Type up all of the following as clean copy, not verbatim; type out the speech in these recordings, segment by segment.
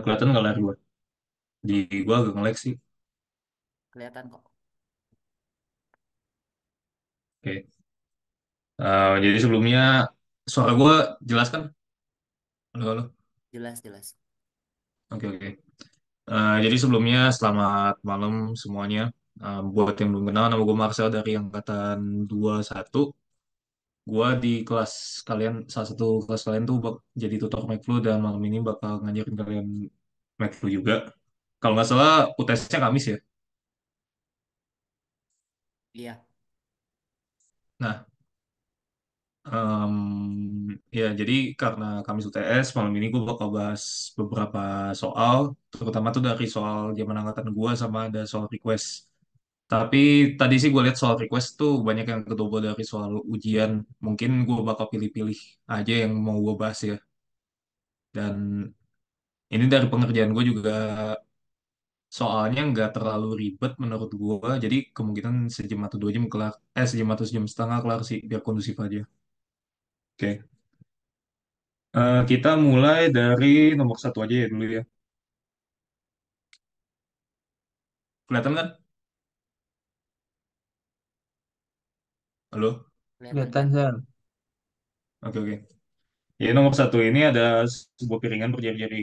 Kelihatan nggak layar gua? Di gua agak nge-lag sih. Kelihatan kok. Oke. Jadi sebelumnya suara gua jelas kan? Halo, halo. Jelas, jelas. Oke, oke. Jadi sebelumnya selamat malam semuanya. Buat yang belum kenal, nama gue Marcel dari angkatan 21. Gua di kelas kalian, salah satu kelas kalian tuh jadi tutor Mac Flu dan malam ini bakal ngajarin kalian Mac Flu juga. Kalau nggak salah UTS-nya Kamis ya. Iya, Nah, ya, jadi karena kami UTS, malam ini gue bakal bahas beberapa soal, terutama tuh dari soal zaman angkatan gue sama ada soal request. Tapi tadi sih gue lihat soal request tuh banyak yang kedobol dari soal ujian. Mungkin gue bakal pilih-pilih aja yang mau gue bahas ya. Dan ini dari pengerjaan gue juga soalnya nggak terlalu ribet menurut gue. Jadi kemungkinan sejam atau 2 jam kelar. Sejam atau sejam setengah kelar sih, biar kondusif aja. Oke. Kita mulai dari nomor satu aja ya dulu ya. Kelihatan kan? Halo? kelihatan, Kelihatan, kelihatan. Sal. Oke, oke. Jadi nomor satu ini ada sebuah piringan berjari-jari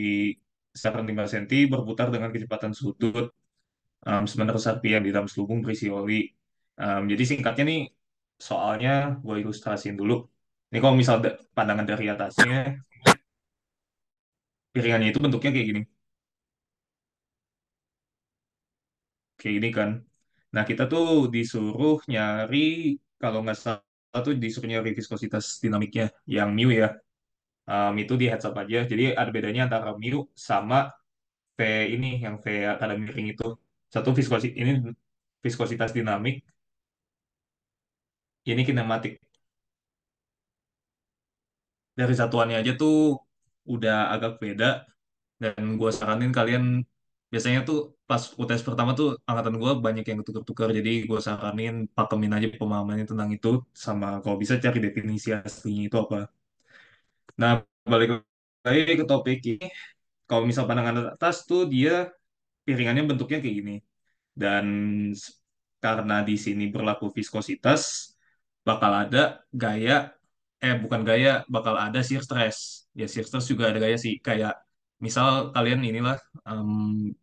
sekitar 5 cm berputar dengan kecepatan sudut 900 rpm di dalam selubung berisi oli. Jadi singkatnya nih, soalnya gue ilustrasiin dulu. Ini kalau misal pandangan dari atasnya, piringannya itu bentuknya kayak gini kan. Nah, kita tuh disuruh nyari, kalau nggak salah tuh disuruh nyari viskositas dinamiknya, yang mu ya. Itu di heads up aja. Jadi ada bedanya antara mu sama V ini, yang V kada miring itu. Satu ini viskositas dinamik, ini kinematik. Dari satuannya aja tuh udah agak beda. Dan gue saranin kalian, biasanya tuh pas UTS pertama tuh angkatan gue banyak yang tukar-tukar. Jadi gue saranin pakemin aja pemahamannya tentang itu. Sama kalau bisa cari definisi aslinya itu apa. Nah, balik lagi ke topik ini. Kalau misal pandangan atas tuh dia piringannya bentuknya kayak gini. Dan s- karena di sini berlaku viskositas, bakal ada gaya, bukan gaya, bakal ada shear stress. Ya shear stress juga ada gaya sih. Kayak misal kalian inilah em,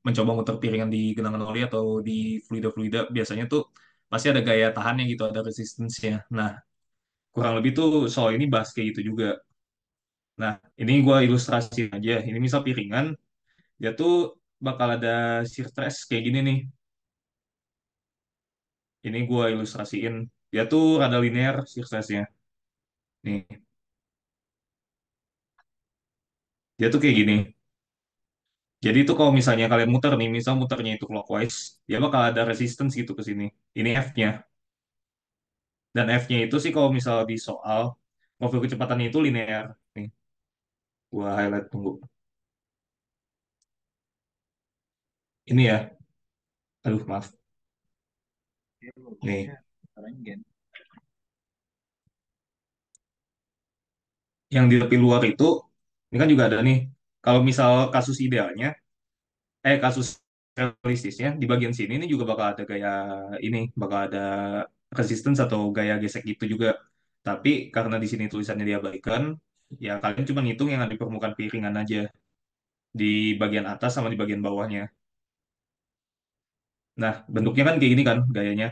mencoba muter piringan di genangan oli atau di fluida-fluida, biasanya tuh pasti ada gaya tahannya gitu, ada resistance-nya. Nah, kurang lebih tuh soal ini bahas kayak gitu juga. Nah, ini gua ilustrasi aja. Ini misal piringan, dia tuh bakal ada shear stress kayak gini nih. Ini gua ilustrasiin. Dia tuh rada linear suksesnya. Nih, dia tuh kayak gini. Jadi itu kalau misalnya kalian muter nih, misal muternya itu clockwise, dia bakal ada resistance gitu ke sini. Ini F-nya. Dan F-nya itu sih kalau misal di soal, profil kecepatannya itu linear. Nih, gua highlight tunggu. Ini ya. Aduh, maaf. Nih, yang di tepi luar itu, ini kan juga ada nih. Kalau misal kasus idealnya, kasus realistisnya di bagian sini ini juga bakal ada gaya ini, bakal ada resistance atau gaya gesek gitu juga. Tapi karena di sini tulisannya diabaikan, ya kalian cuma ngitung yang ada di permukaan piringan aja, di bagian atas sama di bagian bawahnya. Nah, bentuknya kan kayak gini kan gayanya.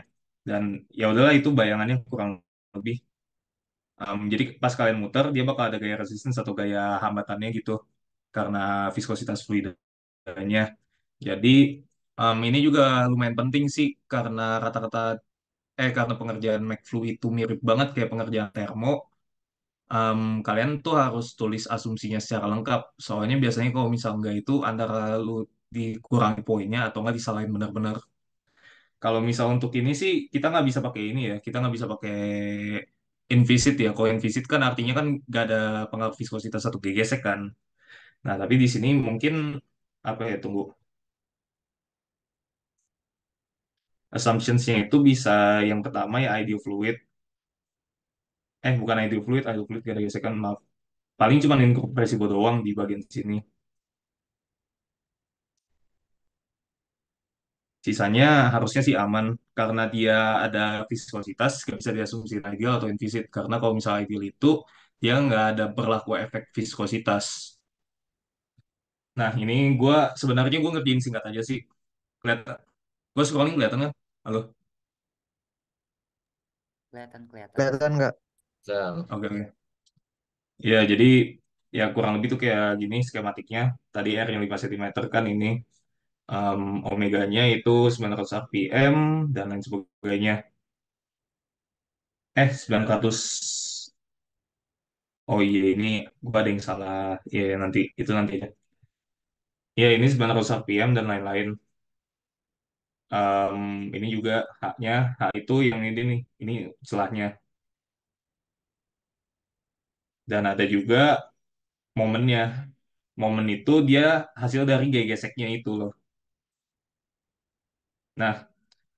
Dan ya udahlah itu bayangannya kurang lebih. Jadi pas kalian muter dia bakal ada gaya resistance atau gaya hambatannya gitu karena viskositas fluidanya. Jadi ini juga lumayan penting sih karena karena pengerjaan McFlu itu mirip banget kayak pengerjaan termo. Kalian tuh harus tulis asumsinya secara lengkap. Soalnya biasanya kalau misal enggak itu antara lu dikurangi poinnya atau enggak disalahin benar-benar. Kalau misal untuk ini sih kita nggak bisa pakai ini ya, kita nggak bisa pakai invisit ya. Kalau invisit kan artinya kan nggak ada pengaruh viskositas atau gesek kan. Nah tapi di sini mungkin apa ya, tunggu, assumptions-nya itu bisa yang pertama ya ideal fluid. Bukan ideal fluid gak ada gesekan, maaf. Paling cuma lingkup Persibo doang di bagian sini. Sisanya harusnya sih aman karena dia ada viskositas, nggak bisa diasumsi ideal atau invisit. Karena kalau misalnya ideal itu dia nggak ada berlaku efek viskositas. Nah ini gue ngerjain singkat aja sih. Kelihatan, gue scrolling kelihatan kan? Halo, Kelihatan, kelihatan. Kelihatan nggak? oke oke. Ya jadi ya kurang lebih tuh kayak gini skematiknya. Tadi R yang 5 cm kan ini um, omeganya itu 900 rpm dan lain sebagainya. 900. Oh iya, ini gua ada yang salah. Ya nanti itu nanti aja. Ya ini 900 RPM dan lain-lain. Em, ini juga haknya, hak itu yang ini nih, ini celahnya. Dan ada juga momennya. Momen itu dia hasil dari geseknya itu loh. Nah,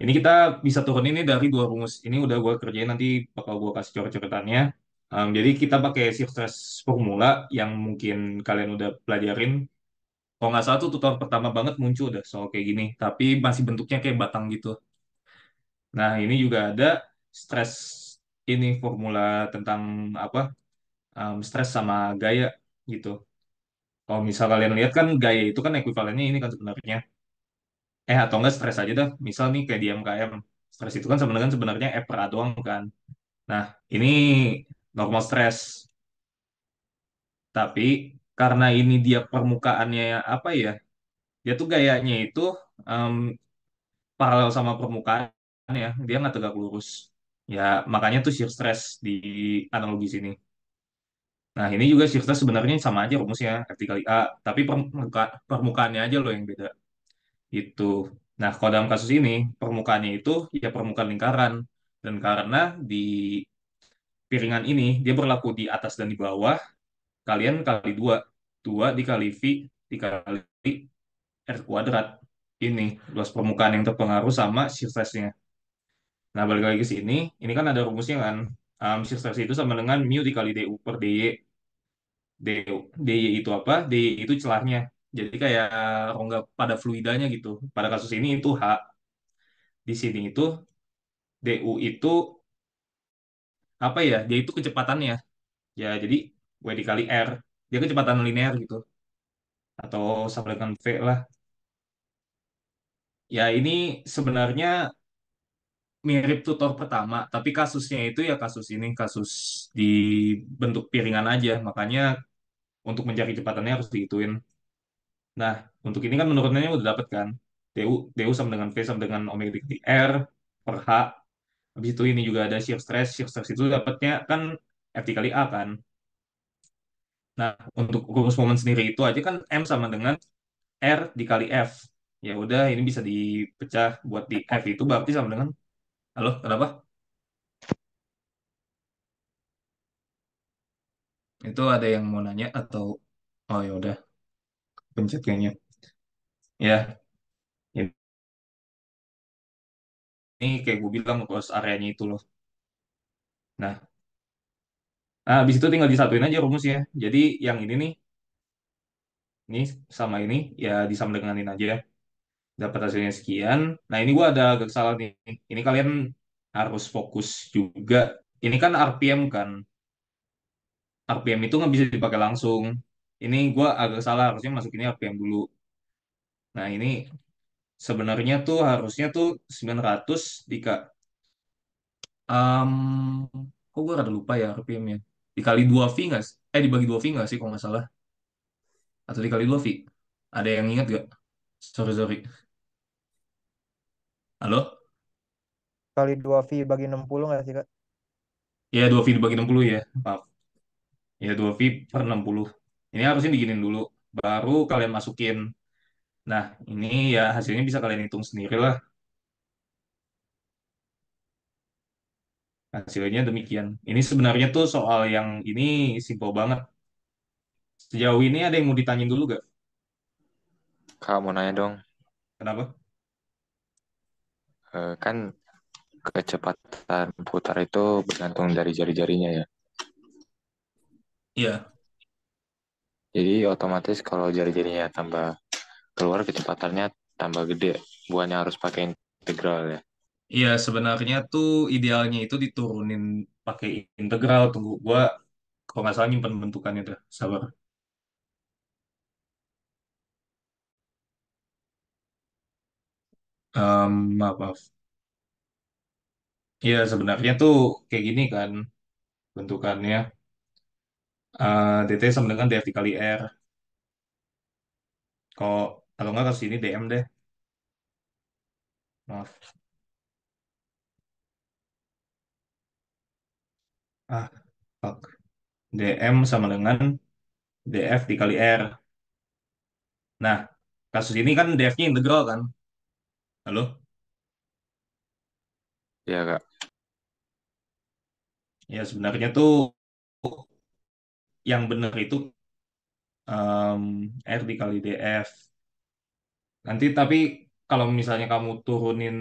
ini kita bisa turun ini dari dua rumus. Ini udah gua kerjain nanti bakal gua kasih coret-coretannya. Jadi kita pakai shift stress formula yang mungkin kalian udah pelajarin. Kalau nggak salah tuh tutorial pertama banget muncul udah soal kayak gini. Tapi masih bentuknya kayak batang gitu. Nah, ini juga ada stres ini formula tentang apa stres sama gaya gitu. Kalau misal kalian lihat kan gaya itu kan ekuivalennya ini kan sebenarnya. Atau enggak stres aja dah. Misal nih kayak di MKM. Stres itu kan sebenarnya F per A doang kan. Nah, ini normal stres. Tapi karena ini dia permukaannya apa ya? Dia tuh gayanya itu em, paralel sama permukaan ya. Dia nggak tegak lurus. Ya, makanya tuh shear stress di analogi sini. Nah, ini juga shifter sebenarnya sama aja rumusnya, F dikali A, tapi permukaannya aja loh yang beda. Itu. Nah, kalau dalam kasus ini, permukaannya itu ya permukaan lingkaran. Dan karena di piringan ini, dia berlaku di atas dan di bawah, kalian kali dua. Dua dikali V dikali R kuadrat. Ini, luas permukaan yang terpengaruh sama shear stress-nya. Nah, balik lagi ke sini, ini kan ada rumusnya kan. Shear stress itu sama dengan mu dikali DU per DY. DY itu apa? DY itu celahnya. Jadi kayak rongga pada fluidanya gitu. Pada kasus ini itu H. Di sini itu DU itu apa ya? Dia itu kecepatannya. Ya, jadi W dikali R. Dia kecepatan linear gitu. Atau sama dengan V lah. Ya, ini sebenarnya mirip tutor pertama. Tapi kasusnya itu ya kasus ini. Kasus di bentuk piringan aja. Makanya untuk mencari kecepatannya harus dihituin. Nah, untuk ini kan menurutnya udah dapet kan. DU sama dengan V sama dengan omega dikali R per H. Habis itu ini juga ada shear stress. Shear stress itu dapatnya kan F dikali A kan. Nah, untuk rumus momen sendiri itu aja kan M sama dengan R dikali F. Ya udah, ini bisa dipecah buat di F itu berarti sama dengan halo, kenapa? Itu ada yang mau nanya atau oh ya udah, pencet kayaknya. Ya, ini kayak gue bilang luas areanya itu loh. Nah, habis itu tinggal disatuin aja rumusnya. Jadi yang ini sama ini ya disama denganin aja. Dapat hasilnya sekian. Nah, ini gua ada agak salah nih. Ini kalian harus fokus juga. Ini kan RPM kan. RPM itu nggak bisa dipakai langsung. Ini gua agak salah, harusnya masuk ini RPM dulu. Nah, ini sebenarnya tuh harusnya tuh 900 dika um, kok gua rada lupa ya RPM-nya. Dikali 2 V nggak? Dibagi 2 V nggak sih kalau nggak salah? Atau dikali 2 V? Ada yang ingat gak? Sorry, sorry. Halo? Kali 2 V bagi 60 nggak sih, Kak? Ya, 2 V dibagi 60 ya. Maaf. Ya 2 V per 60. Ini harusnya diginin dulu. Baru kalian masukin. Nah, ini ya hasilnya bisa kalian hitung sendiri lah. Hasilnya demikian. Ini sebenarnya tuh soal yang ini simple banget. Sejauh ini ada yang mau ditanyain dulu gak? Kak mau nanya dong, Kenapa? kan kecepatan putar itu bergantung dari jari-jarinya ya. Iya. Jadi otomatis kalau jari-jarinya tambah keluar kecepatannya tambah gede. bukannya harus pakai integral ya. Iya, sebenarnya tuh idealnya itu diturunin pakai integral. Tunggu, gua kalau nggak salah nyimpen bentukannya tuh. Sabar. Maaf, maaf. Iya, sebenarnya tuh kayak gini kan bentukannya. DT sama dengan DF dikali R. Kalau kalau nggak ke sini DM deh. Maaf. Ah, fuck. DM sama dengan DF dikali R. Nah, kasus ini kan DF-nya integral kan? Halo? Ya Kak. Ya sebenarnya tuh yang benar itu R dikali DF. Nanti tapi kalau misalnya kamu turunin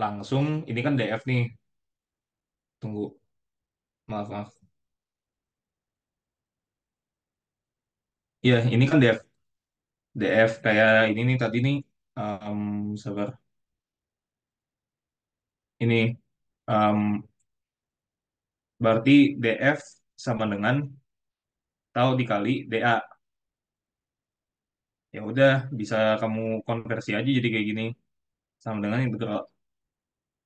langsung, ini kan DF nih. Tunggu, maaf, maaf. Iya, ini kan DF. DF kayak ini nih tadi nih. Sabar. Ini em, berarti DF sama dengan tau dikali DA. Ya udah, bisa kamu konversi aja jadi kayak gini. Sama dengan integral,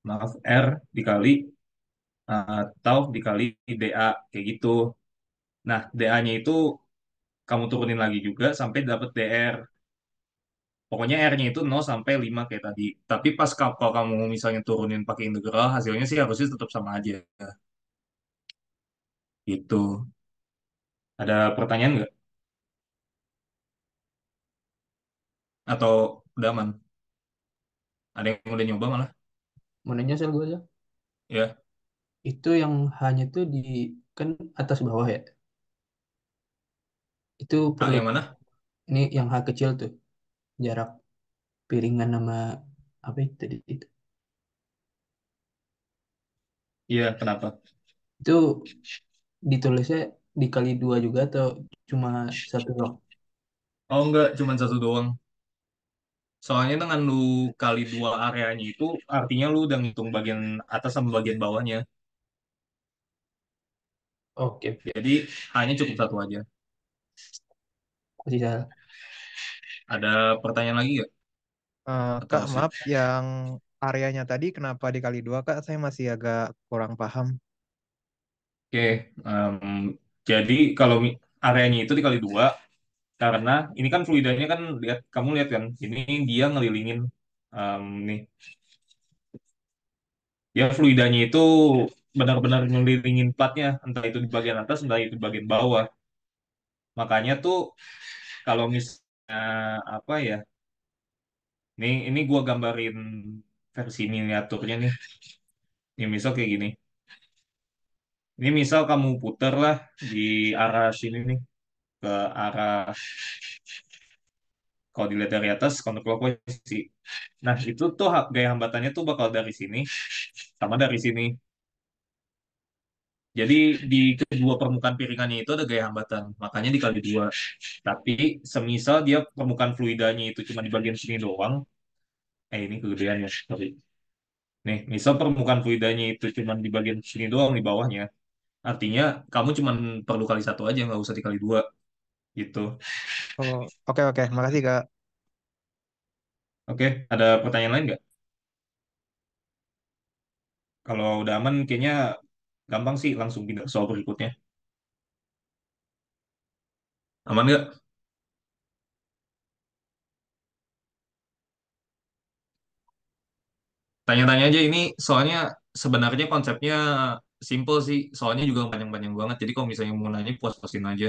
maaf, R dikali tau dikali DA. Kayak gitu. Nah, DA-nya itu kamu turunin lagi juga sampai dapat DR. Pokoknya R-nya itu 0 sampai 5 kayak tadi. Tapi pas kalau kamu misalnya turunin pakai integral, hasilnya sih harusnya tetap sama aja. Itu. Ada pertanyaan nggak? Atau udah aman? Ada yang udah nyoba malah? Mau nanya sel gue aja. Ya. Itu yang hanya tuh di kan atas bawah ya. Itu Ah, perlu yang mana? ini yang H kecil tuh jarak piringan sama apa itu tadi itu. Iya, kenapa? Itu ditulisnya dikali dua juga atau cuma satu doang? Oh, enggak, cuma satu doang. Soalnya dengan lu kali dua areanya itu, artinya lu udah ngitung bagian atas sama bagian bawahnya. Oke, Jadi, hanya cukup satu aja. masih salah. Ada pertanyaan lagi nggak? Atau Kak, sip? maaf, yang areanya tadi kenapa dikali dua, Kak? Saya masih agak kurang paham. Oke, em, jadi kalau areanya itu dikali dua, karena ini kan fluidanya kan lihat kamu lihat kan, ini dia ngelilingin nih, ya fluidanya itu benar-benar ngelilingin platnya, entah itu di bagian atas, entah itu di bagian bawah. Makanya tuh kalau misalnya apa ya, ini gua gambarin versi miniaturnya nih. Ini misal kayak gini. Ini misal kamu puter lah di arah sini nih, ke arah kalau dilihat dari atas counterclockwise sih. Nah, itu tuh gaya hambatannya tuh bakal dari sini sama dari sini. Jadi di kedua permukaan piringannya itu ada gaya hambatan, makanya dikali dua. Tapi semisal dia permukaan fluidanya itu cuma di bagian sini doang, ini kegedean ya, sorry. Nih, misal permukaan fluidanya itu cuma di bagian sini doang di bawahnya, artinya kamu cuma perlu kali satu aja, nggak usah dikali dua, gitu. Oh, oke, oke. Makasih, Kak. Oke, ada pertanyaan lain nggak? Kalau udah aman, kayaknya gampang sih langsung pindah ke soal berikutnya. Aman nggak? Tanya-tanya aja ini, soalnya sebenarnya konsepnya simple sih, soalnya juga panjang-panjang banget. Jadi kalau misalnya mau nanya, puas-puasin aja.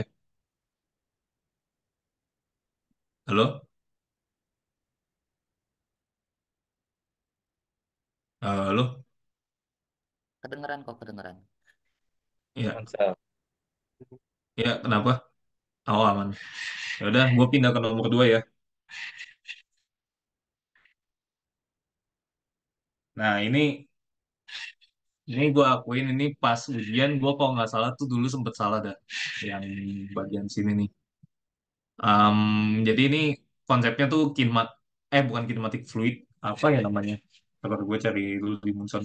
Halo? Halo? Kedengeran kok, kedengeran. Iya, Ansel. iya, kenapa? Oh, aman. Ya udah, gue pindah ke nomor 2 ya. Nah, ini gue akuin ini pas ujian gue kalau nggak salah tuh dulu sempet salah dah yang bagian sini nih. Jadi ini konsepnya tuh kinmat. bukan kinematic fluid, apa ya namanya? Kalau gue cari dulu di Munson.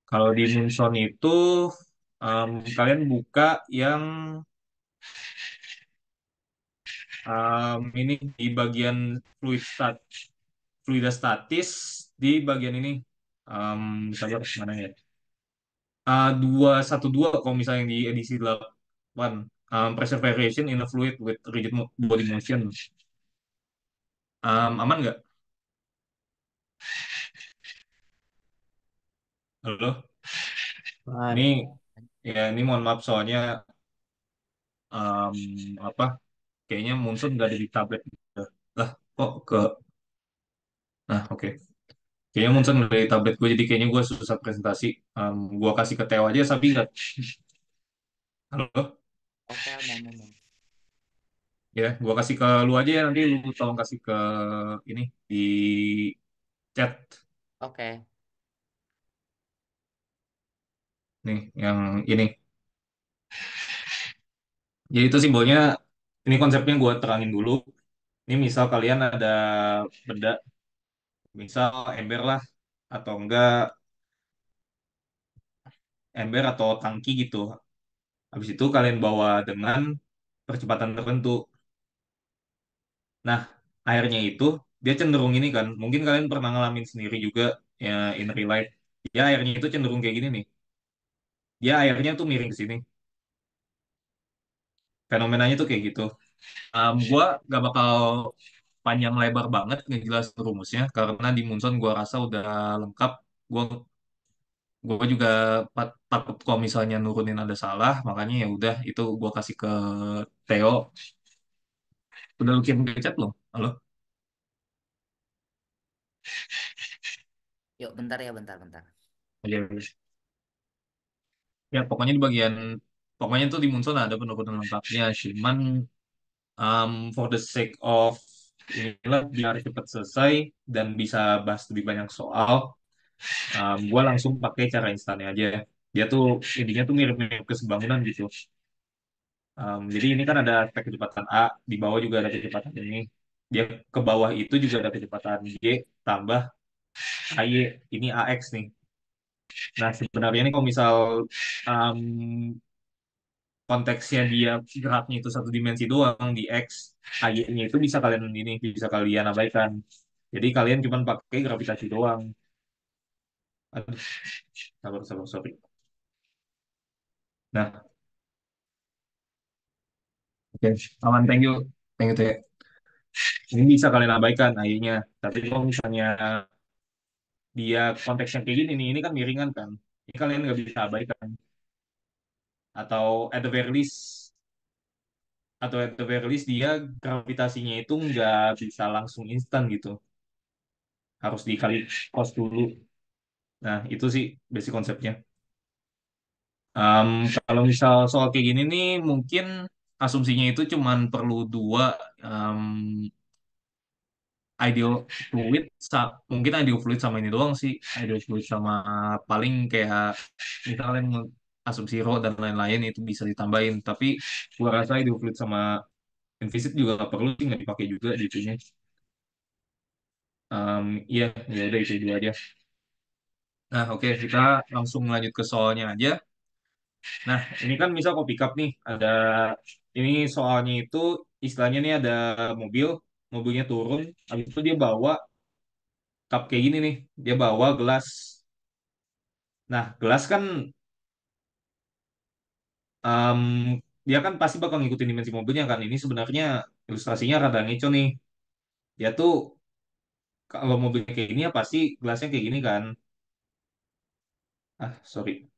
Kalau di Munson itu kalian buka yang ini di bagian fluida statis di bagian ini. Misalnya mana ya? 212 kalau misalnya di edisi 8. Pressure variation in a fluid with rigid body motion. Aman nggak? Halo? Ini Man. ini mohon maaf soalnya apa? Kayaknya Munson nggak ada di tablet. Lah, kok ke... Nah, oke. Kayaknya Munson nggak ada di tablet gue, jadi kayaknya gue susah presentasi. Gue kasih ke Theo aja, tapi nggak. Halo? Oke, aman. Ya, gue kasih ke lu aja ya, nanti lu tolong kasih ke ini di chat. Oke. Nih, yang ini. Jadi itu simbolnya, ini konsepnya gue terangin dulu. Ini misal kalian ada benda, misal ember lah, atau enggak ember atau tangki gitu. Habis itu kalian bawa dengan percepatan tertentu. Nah, airnya itu dia cenderung ini kan. Mungkin kalian pernah ngalamin sendiri juga ya in real life. Ya airnya itu cenderung kayak gini nih. Dia airnya tuh miring ke sini. Fenomenanya tuh kayak gitu. Gua gak bakal panjang lebar banget ngejelasin rumusnya karena di Munson gua rasa udah lengkap. Gua gua juga takut kalau misalnya nurunin ada salah, makanya ya udah itu gua kasih ke Theo. Udah lu kirim ke chat belum? Halo? Yuk, bentar ya, bentar. Iya, iya. Ya pokoknya di bagian pokoknya tuh di Munson ada penurunan lengkapnya. Cuman for the sake of inilah biar cepat selesai dan bisa bahas lebih banyak soal, gue langsung pakai cara instannya aja. Dia tuh intinya tuh mirip-mirip ke sebangunan gitu. Jadi ini kan ada aspek kecepatan A, di bawah juga ada kecepatan ini. Dia ke bawah itu juga ada kecepatan G tambah AY, ini AX nih. Nah sebenarnya ini kalau misal um, konteksnya dia geraknya itu satu dimensi doang di X, AY-nya itu bisa kalian abaikan. Jadi kalian cuma pakai gravitasi doang. Aduh, sabar, sorry. Nah, oke, aman, thank you Teh. Ini bisa kalian abaikan AY-nya. Tapi kalau misalnya dia konteksnya kayak gini nih, ini kan miringan kan. Ini kalian nggak bisa abaikan. Atau at the very least, dia gravitasinya itu nggak bisa langsung instan gitu. Harus dikali cos dulu. Nah, itu sih basic konsepnya. Em, Kalau misal soal kayak gini nih, mungkin asumsinya itu cuman perlu dua em, ideal fluid, mungkin ideal fluid sama ini doang sih. Ideal fluid sama paling kayak misalnya asumsi rho dan lain-lain itu bisa ditambahin. Tapi gua rasa ideal fluid sama implisit juga nggak perlu sih, nggak dipakai juga di itunya. Iya, ya udah itu dua aja. Nah, oke, kita langsung lanjut ke soalnya aja. Nah, ini kan misal kopi cup nih, ini soalnya itu istilahnya nih ada mobil, mobilnya turun, habis itu dia bawa cup kayak gini nih, dia bawa gelas. Nah, gelas kan em, dia kan pasti bakal ngikutin dimensi mobilnya kan. Ini sebenarnya ilustrasinya rada ngeco nih. Dia tuh kalau mobilnya kayak gini ya pasti gelasnya kayak gini kan. Sorry.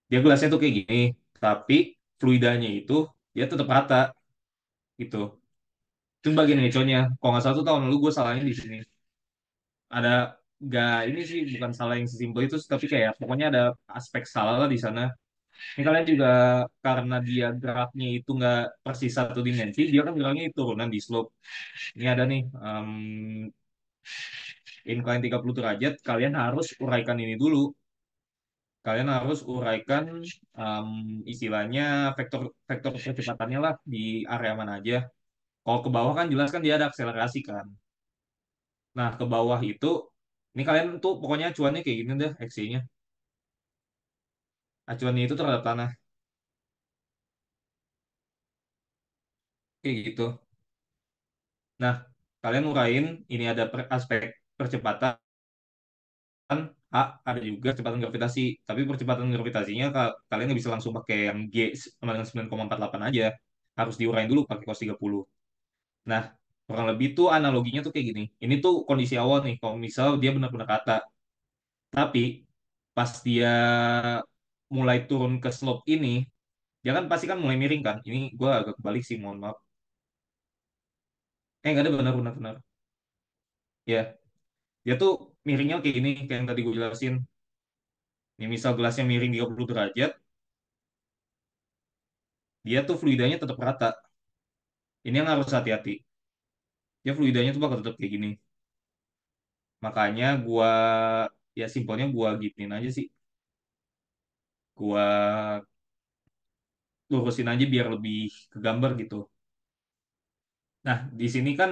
Dia gelasnya tuh kayak gini, tapi fluidanya itu dia tetap rata gitu. Itu bagian ngeconya. Kalau nggak salah tuh tahun lalu gue salahnya di sini. Ada nggak ini sih bukan salah yang sesimpel itu, tapi kayak pokoknya ada aspek salah lah di sana. Ini kalian juga karena dia geraknya itu nggak persis satu dimensi, dia kan geraknya itu turunan di slope. Ini ada nih incline 30 derajat, kalian harus uraikan ini dulu. kalian harus uraikan em, istilahnya vektor vektor percepatannya lah di area mana aja. Kalau ke bawah kan jelas kan dia ada akselerasi kan. Nah, ke bawah itu, ini kalian tuh pokoknya acuannya kayak gini deh, XY-nya. Acuannya itu terhadap tanah, kayak gitu. Nah, kalian urain, ini ada aspek percepatan, A, ada juga percepatan gravitasi. Tapi percepatan gravitasinya kalian nggak bisa langsung pakai yang G sama dengan 9,48 aja. Harus diurain dulu pakai cos 30. Nah, kurang lebih tuh analoginya tuh kayak gini. Ini tuh kondisi awal nih, kalau misal dia benar-benar rata. Tapi pas dia mulai turun ke slope ini, dia kan pasti kan mulai miring kan. Ini gue agak kebalik sih, mohon maaf. Nggak ada, benar benar benar. Ya, dia tuh miringnya kayak gini, kayak yang tadi gue jelasin. Nih, misal gelasnya miring 30 derajat, dia tuh fluidanya tetap rata. Ini yang harus hati-hati. Dia fluidanya tuh bakal tetap kayak gini. Makanya gua ya simpelnya gua giniin aja sih. Gua lurusin aja biar lebih kegambar gitu. Nah, di sini kan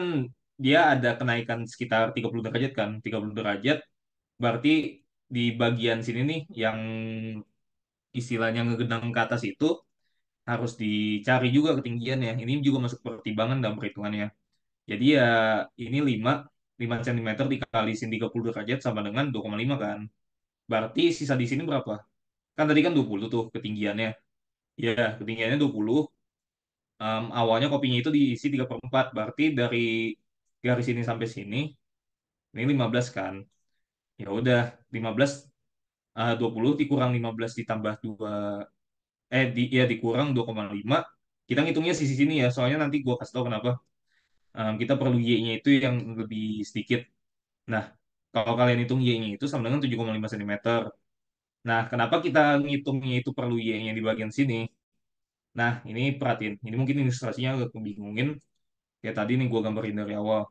dia ada kenaikan sekitar 30 derajat kan. 30 derajat berarti di bagian sini nih yang istilahnya ngegedang ke atas itu harus dicari juga ketinggiannya. Ini juga masuk pertimbangan dalam perhitungannya. Jadi ya ini 5 cm dikali sin 30 derajat sama dengan 2,5 kan. Berarti sisa di sini berapa? Kan tadi kan 20 tuh ketinggiannya. Ya, ketinggiannya 20. Awalnya kopinya itu diisi 3/4. Berarti dari garis ini sampai sini, ini 15 kan. Ya udah, 15, 20 dikurang 15 ditambah 2, ya dikurang 2,5. Kita ngitungnya sisi sini ya, soalnya nanti gua kasih tahu kenapa. Kita perlu Y-nya itu yang lebih sedikit. Nah, kalau kalian hitung Y-nya itu sama dengan 7,5 cm. Nah, kenapa kita ngitungnya itu perlu Y-nya di bagian sini? Nah, ini perhatiin. Ini mungkin ilustrasinya agak membingungin. Kayak tadi nih gue gambarin dari awal.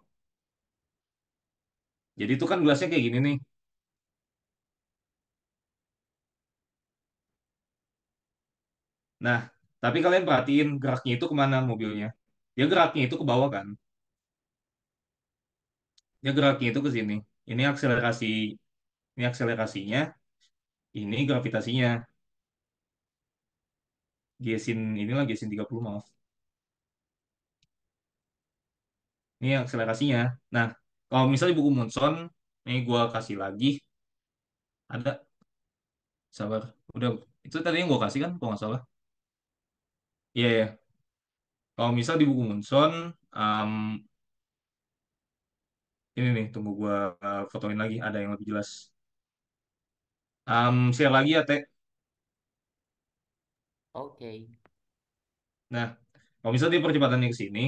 Jadi itu kan gelasnya kayak gini nih. Nah, tapi kalian perhatiin geraknya itu kemana mobilnya. Dia geraknya itu ke bawah kan. Dia geraknya itu ke sini. Ini akselerasi, ini akselerasinya, ini gravitasinya. Gesin inilah gesin 30 maaf. Ini akselerasinya. Nah, kalau misalnya buku Munson, ini gue kasih lagi. Ada, sabar. Udah, itu tadi yang gue kasih kan, kalau nggak salah. Iya, ya. Kalau misal di buku Munson, um, ini nih, tunggu gue fotoin lagi, ada yang lebih jelas. Share lagi ya, Teh. Oke. Nah, kalau misal dia percepatannya ke sini,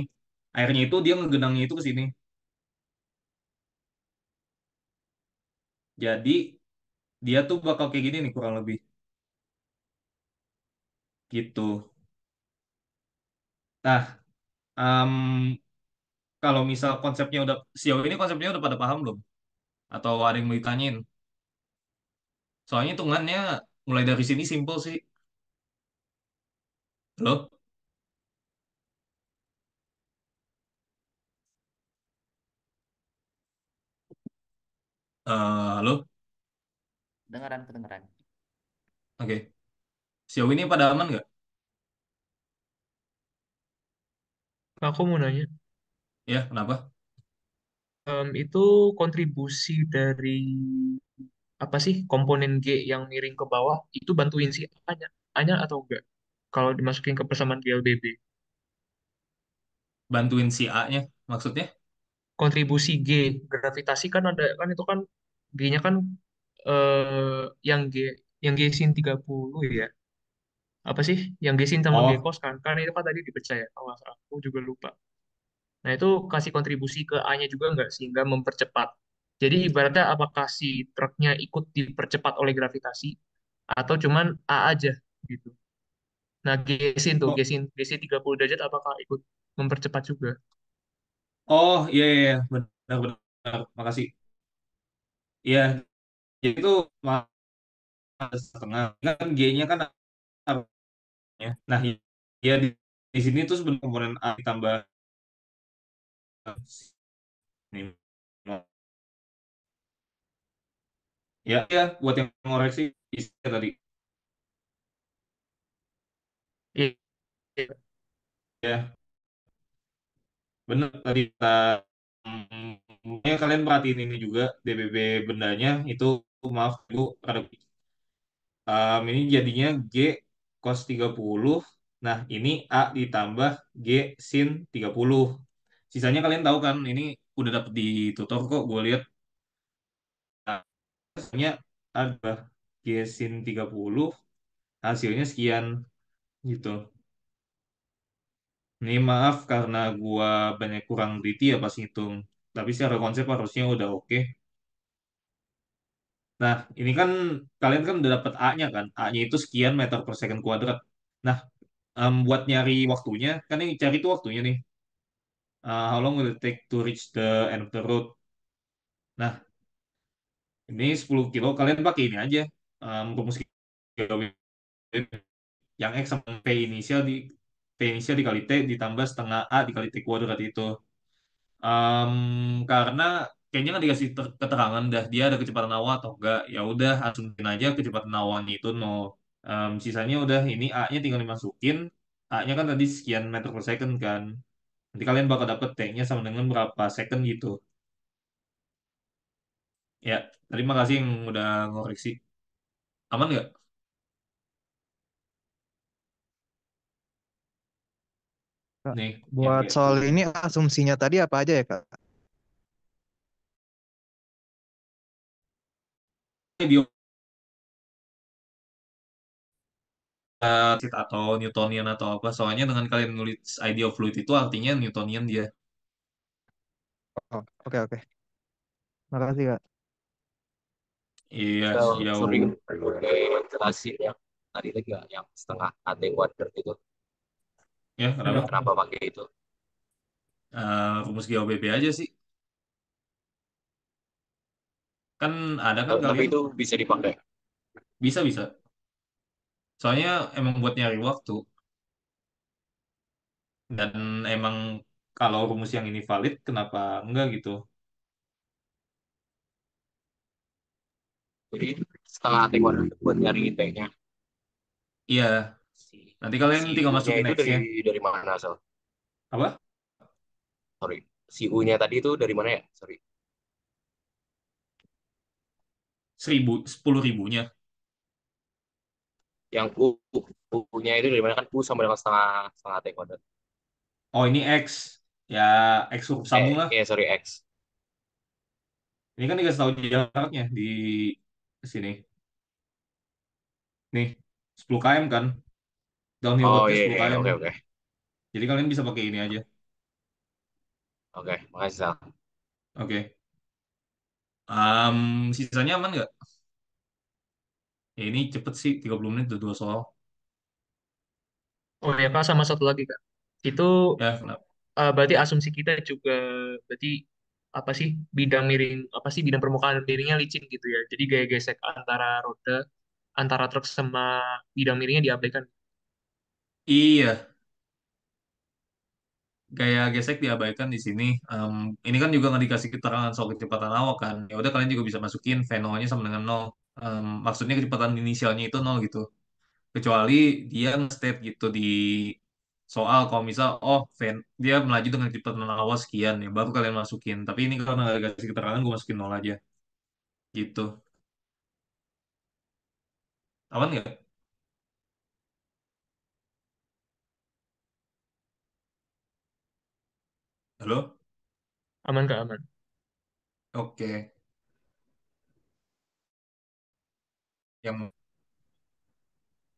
airnya itu dia ngegedangnya itu ke sini. Jadi, dia tuh bakal kayak gini nih, kurang lebih. Gitu. Nah, um, kalau misal konsepnya udah, sejauh ini konsepnya udah pada paham belum? Atau ada yang mau ditanyain? Soalnya hitungannya mulai dari sini simple sih. Halo? Halo? Kedengeran, kedengeran. Oke. Sejauh ini pada aman nggak? Aku mau nanya, Ya, kenapa? itu kontribusi dari apa sih komponen G yang miring ke bawah itu bantuin si A-nya atau enggak? Kalau dimasukin ke persamaan GLBB, Bantuin si A-nya, maksudnya? kontribusi G gravitasi kan ada kan itu kan G-nya kan yang G sin 30 ya. Apa sih? Yang G sin sama G Oh, cos kan? Kan itu kan tadi dipecah ya. Oh, aku juga lupa. Nah, itu kasih kontribusi ke A-nya juga nggak sehingga mempercepat. Jadi ibaratnya apakah si truknya ikut dipercepat oleh gravitasi atau cuman A aja gitu. Nah, gesin tuh, oh, gesin 30 derajat apakah ikut mempercepat juga? oh, iya, iya, iya. Benar, benar. Makasih. Iya, jadi itu setengah kan G-nya kan A-nya. Nah, ya di sini tuh sebenarnya komponen A ditambah ini. Ya, ya buat yang ngoreksi istilah tadi. Iya, iya. Ya, benar tadi kita ya, kalian perhatiin ini juga DBB bendanya itu maaf Bu, ada ini jadinya G cos 30. Nah, ini A ditambah G sin 30. Sisanya kalian tahu kan, ini udah dapet di tutor kok, gue lihat. Nah, hasilnya ada G sin 30, hasilnya sekian gitu. Ini maaf karena gua banyak kurang teliti ya pas ngitung. Tapi secara konsep harusnya udah oke. Nah, ini kan kalian kan udah dapet A-nya kan. A-nya itu sekian meter per second kuadrat. Nah, buat nyari waktunya, kan ini cari tuh waktunya nih. How long will it take to reach the end of the road? Nah, ini 10 kilo, kalian pakai ini aja. Rumus kilo yang X sama P inisial dikali T ditambah setengah A dikali T kuadrat itu. Karena kayaknya nggak dikasih keterangan dah dia ada kecepatan awal atau enggak. Ya udah, asumsiin aja kecepatan awalnya itu nol. Sisanya udah ini A-nya tinggal dimasukin. A-nya kan tadi sekian meter per second kan. Nanti kalian bakal dapet T-nya sama dengan berapa second gitu. Ya, terima kasih yang udah ngoreksi. Aman nggak? Kak, Nih, yang buat kayak soal ini asumsinya tadi apa aja ya, Kak? bio atau Newtonian atau apa. Soalnya dengan kalian nulis idea of fluid itu artinya Newtonian dia. Oh, oke oke. Makasih, Kak. Iya, sejauh Sorry, boleh jelasin yang tadi lagi nggak, yang setengah AT kuadrat itu. ya kenapa? Kenapa pakai itu? Rumus GeoBB aja sih. Kan ada kan Tapi kalian itu bisa dipakai. bisa. Soalnya emang buat nyari waktu dan emang kalau rumus yang ini valid kenapa enggak gitu. Jadi setengah AT kuadrat buat nyari T-nya. Iya, Si, nanti kalian si tinggal U-nya masukin itu X-nya. dari mana asal? Apa? Sorry. Si U-nya tadi itu dari mana ya? Sorry. 10.000-nya. Yang U-nya itu dari mana, kan U sama dengan setengah setengah AT kuadrat. Oh, ini X. Ya, X huruf sambung lah. Sorry, X. Ini kan dikasih tahu jaraknya di sini. Nih, 10 km kan. Downhill Oh roadnya iya, 10 iya, km. oke, oke. Jadi kalian bisa pakai ini aja. Oke, makasih Sal. Oke. Sisanya aman nggak? Ya ini cepet sih, 30 menit udah 2 soal. Oh ya Kak, sama satu lagi Kak. Itu Ya, kenapa? berarti asumsi kita juga berarti apa sih bidang miring apa sih bidang permukaan miringnya licin gitu ya. Jadi gaya gesek antara roda antara truk sama bidang miringnya diabaikan. Iya, gaya gesek diabaikan di sini. Ini kan juga nggak dikasih keterangan soal kecepatan awak kan. Ya udah kalian juga bisa masukin V0-nya sama dengan nol. Maksudnya kecepatan inisialnya itu nol gitu. Kecuali dia nge-state gitu di soal kalau misal dia melaju dengan kecepatan awal sekian ya baru kalian masukin. Tapi ini karena nggak dikasih keterangan gue masukin nol aja gitu. Aman nggak? Halo? Aman Kak, aman. Oke. Yang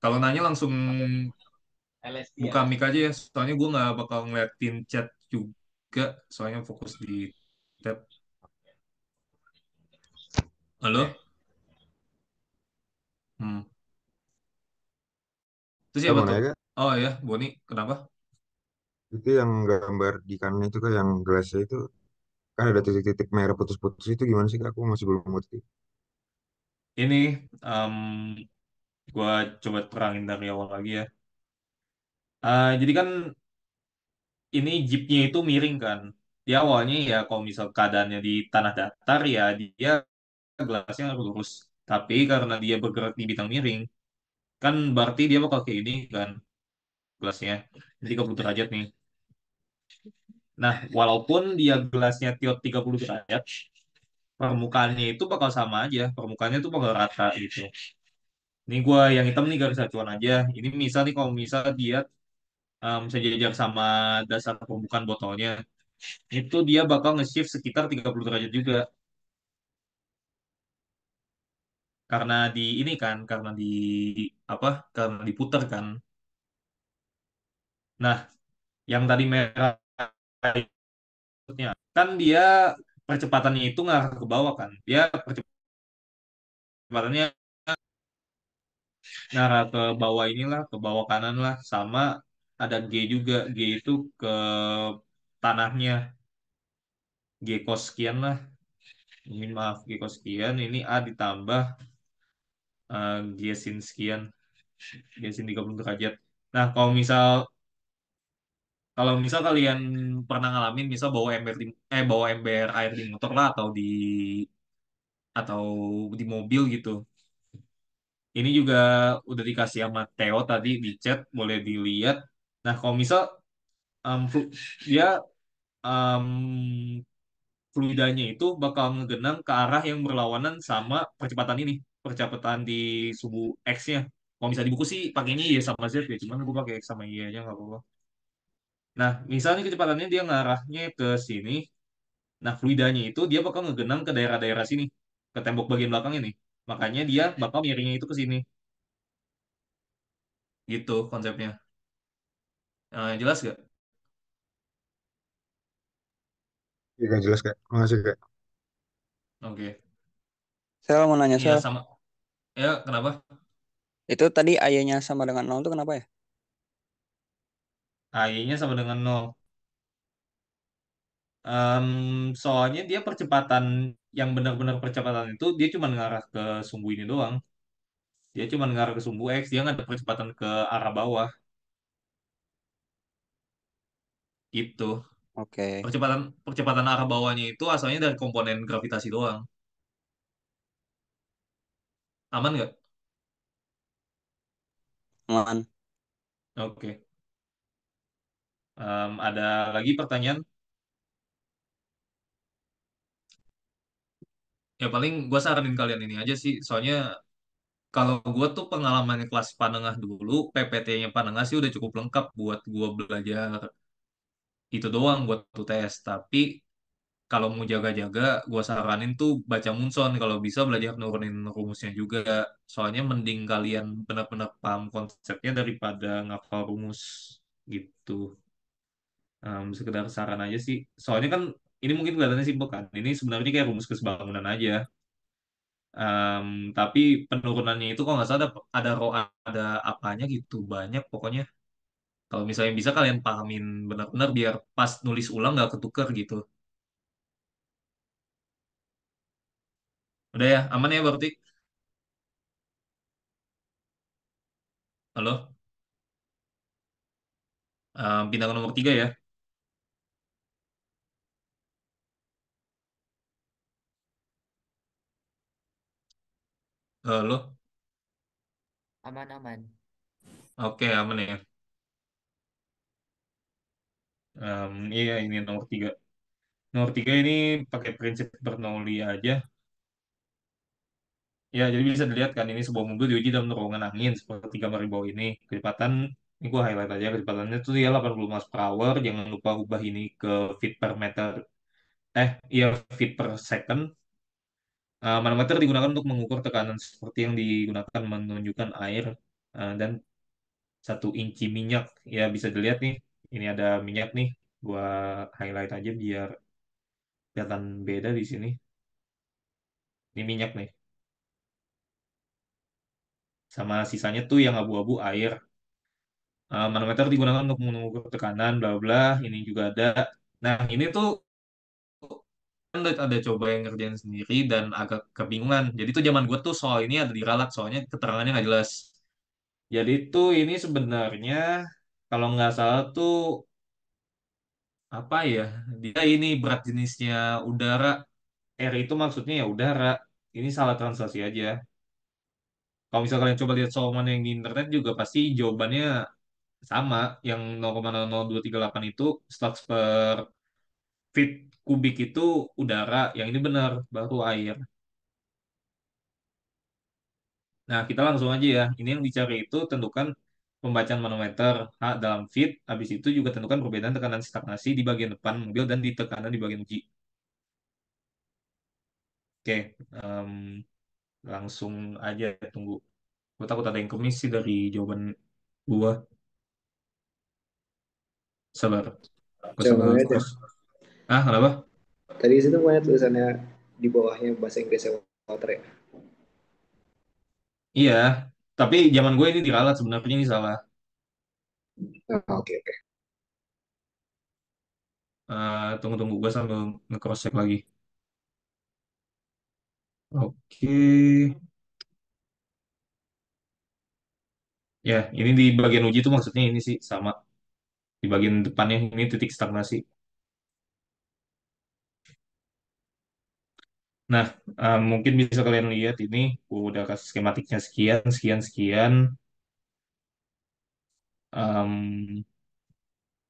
kalau nanya langsung buka mic aja ya. Soalnya gue nggak bakal ngeliatin chat juga. Soalnya fokus di tab. Halo? Hmm. Itu Saya siapa mau tuh? nanya, Kak, Oh ya, Boni. Kenapa? itu yang gambar di kanan itu Kak, yang gelasnya itu kan ada titik-titik merah putus-putus itu gimana sih Kak? Aku masih belum ngerti. Ini Gua coba terangin dari awal lagi ya. Jadi kan ini jeepnya itu miring kan. Dia awalnya ya kalau misal keadaannya di tanah datar ya dia gelasnya harus lurus. Tapi karena dia bergerak di bidang miring, kan berarti dia bakal kayak ini kan gelasnya. Jadi 30 derajat nih. Nah, walaupun dia gelasnya tiot 30 derajat, permukaannya itu bakal sama aja. Permukaannya itu bakal rata gitu. Ini gua yang hitam nih garis acuan aja. Ini misal nih kalau misal dia sejajar sama dasar permukaan botolnya, itu dia bakal nge-shift sekitar 30 derajat juga. Karena di ini kan, karena di apa? Karena diputar kan. Nah, yang tadi merah kan dia percepatannya itu ngarah ke bawah kan. Dia percepatannya ngarah ke bawah inilah, ke bawah kanan lah, sama ada G juga. G itu ke tanahnya. G cos sekian lah. Ini maaf G cos sekian. Ini A ditambah G sin sekian. G sin 30 derajat. Nah, kalau misal kalian pernah ngalamin misal bawa ember air di motor lah atau di mobil gitu. Ini juga udah dikasih sama Theo tadi di chat, boleh dilihat. Nah, kalau misal dia um, fluidanya itu bakal ngegenang ke arah yang berlawanan sama percepatan ini, percepatan di suhu X-nya. Kalau misalnya di buku sih pakainya Y sama Z ya, cuman gue pakai X sama Y aja nggak apa-apa. Nah, misalnya kecepatannya dia ngarahnya ke sini, nah fluidanya itu dia bakal ngegenang ke daerah-daerah sini, ke tembok bagian belakangnya nih. Makanya dia bakal miringnya itu ke sini. Gitu konsepnya. Jelas gak? Ya, gak jelas Kak. Makasih Kak. Oke. Sel mau nanya Iya Sel, sama. Ya, kenapa? itu tadi ayahnya sama dengan nol itu kenapa ya? Y-nya sama dengan nol. Soalnya dia percepatan yang benar-benar percepatan itu dia cuma ngarah ke sumbu ini doang. Dia cuma ngarah ke sumbu X, dia nggak ada percepatan ke arah bawah. Gitu. Oke, Percepatan percepatan arah bawahnya itu asalnya dari komponen gravitasi doang. Aman nggak? aman. Oke. Ada lagi pertanyaan? Ya paling gue saranin kalian ini aja sih. Soalnya kalau gue tuh pengalaman kelas Panengah dulu, PPT-nya Panengah sih udah cukup lengkap buat gue belajar itu doang buat tuh tes. Tapi kalau mau jaga-jaga, gue saranin tuh baca Munson. Kalau bisa belajar nurunin rumusnya juga. Soalnya mending kalian benar-benar paham konsepnya daripada ngafal rumus gitu. Sekedar saran aja sih. Soalnya kan ini mungkin kelihatannya simpel kan. Ini sebenarnya kayak rumus kesebangunan aja. Tapi penurunannya itu kalau nggak salah ada ro ada apanya gitu banyak pokoknya. Kalau misalnya bisa kalian pahamin benar-benar biar pas nulis ulang nggak ketuker gitu. Udah ya, aman ya berarti. Halo, pindah ke nomor 3 ya. Halo, Aman-aman. oke aman ya. Iya ini nomor 3. Nomor 3 ini pakai prinsip Bernoulli aja. Ya, jadi bisa dilihat kan ini sebuah mobil diuji dalam terowongan angin seperti gambar di bawah ini. Kecepatan, ini gua highlight aja kecepatannya itu dia 80 miles per hour. Jangan lupa ubah ini ke feet per meter. Iya feet per second. Manometer digunakan untuk mengukur tekanan seperti yang digunakan menunjukkan air dan 1 inci minyak. Ya bisa dilihat nih, ini ada minyak nih. Gua highlight aja biar kelihatan beda di sini. Ini minyak nih. Sama sisanya tuh yang abu-abu air. Manometer digunakan untuk mengukur tekanan, bla bla. Ini juga ada. Nah, ini tuh kan ada coba yang ngerjain sendiri dan agak kebingungan. Jadi tuh zaman gue tuh soal ini ada diralat soalnya keterangannya nggak jelas. Jadi tuh ini sebenarnya kalau nggak salah tuh apa ya? Dia ini berat jenisnya udara. R itu maksudnya ya udara. Ini salah translasi aja. Kalau misalnya kalian coba lihat soal yang di internet juga pasti jawabannya sama. Yang 0,00238 itu slug per feet kubik itu udara. Yang ini benar, baru air. Nah, kita langsung aja ya. Ini yang dicari itu tentukan pembacaan manometer H dalam feet. Habis itu juga tentukan perbedaan tekanan stagnasi di bagian depan mobil dan di tekanan di bagian uji. Oke, langsung aja tunggu. Gue takut ada yang kemis sih dari jawaban gua. Sabar. Gue Coba sambil aja. terus. Ah, kenapa? Tadi situ banyak tulisannya di bawahnya bahasa Inggrisnya water ya. Iya, tapi zaman gue ini diralat sebenarnya ini salah. Oke oke. Tunggu-tunggu gue sambil nge-cross check lagi. Oke. Ya, ini di bagian uji itu maksudnya ini sih sama. Di bagian depannya ini titik stagnasi. Nah, mungkin bisa kalian lihat ini udah kasih skematiknya sekian, sekian, sekian. Em,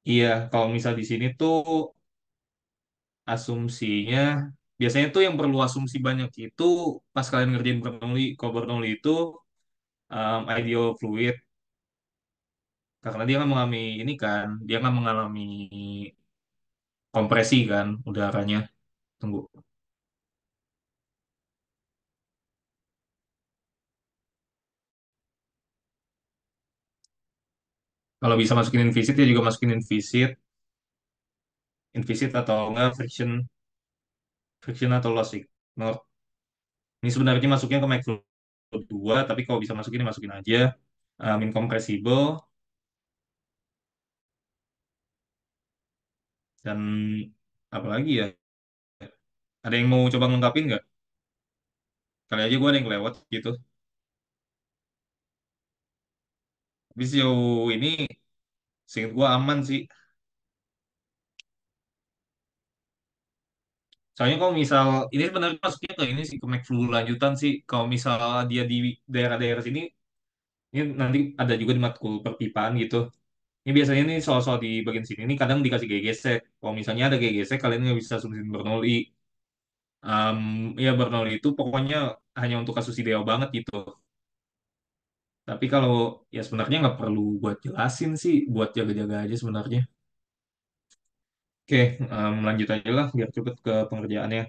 iya, kalau misal di sini tuh asumsinya biasanya tuh yang perlu asumsi banyak itu pas kalian ngerjain Bernoulli. Kalau Bernoulli itu ideal fluid karena dia nggak mengalami ini kan, dia nggak mengalami kompresi kan udaranya. Tunggu. Kalau bisa masukin invisit ya juga masukin invisit, invisit atau enggak friction, friction atau loss ignore. Ini sebenarnya masuknya ke McFlow 2, tapi kalau bisa masukin ya masukin aja. Incompressible dan apa lagi ya? Ada yang mau coba ngungkapin nggak? Kali aja gue ada yang lewat gitu. Tapi sejauh ini seingat gue aman sih. Soalnya kalau misal ini sebenarnya masuknya ke ini sih ke McFlu lanjutan sih. Kalau misal dia di daerah-daerah sini, ini nanti ada juga di matkul perpipaan gitu. Ini biasanya nih soal-soal di bagian sini ini kadang dikasih GGS. Kalau misalnya ada GGS, kalian nggak bisa asumsiin Bernoulli. Um, ya Bernoulli itu pokoknya hanya untuk kasus ideal banget gitu. Tapi kalau ya sebenarnya nggak perlu buat jelasin sih, buat jaga-jaga aja sebenarnya. Oke, lanjut aja lah biar cepet ke pengerjaannya.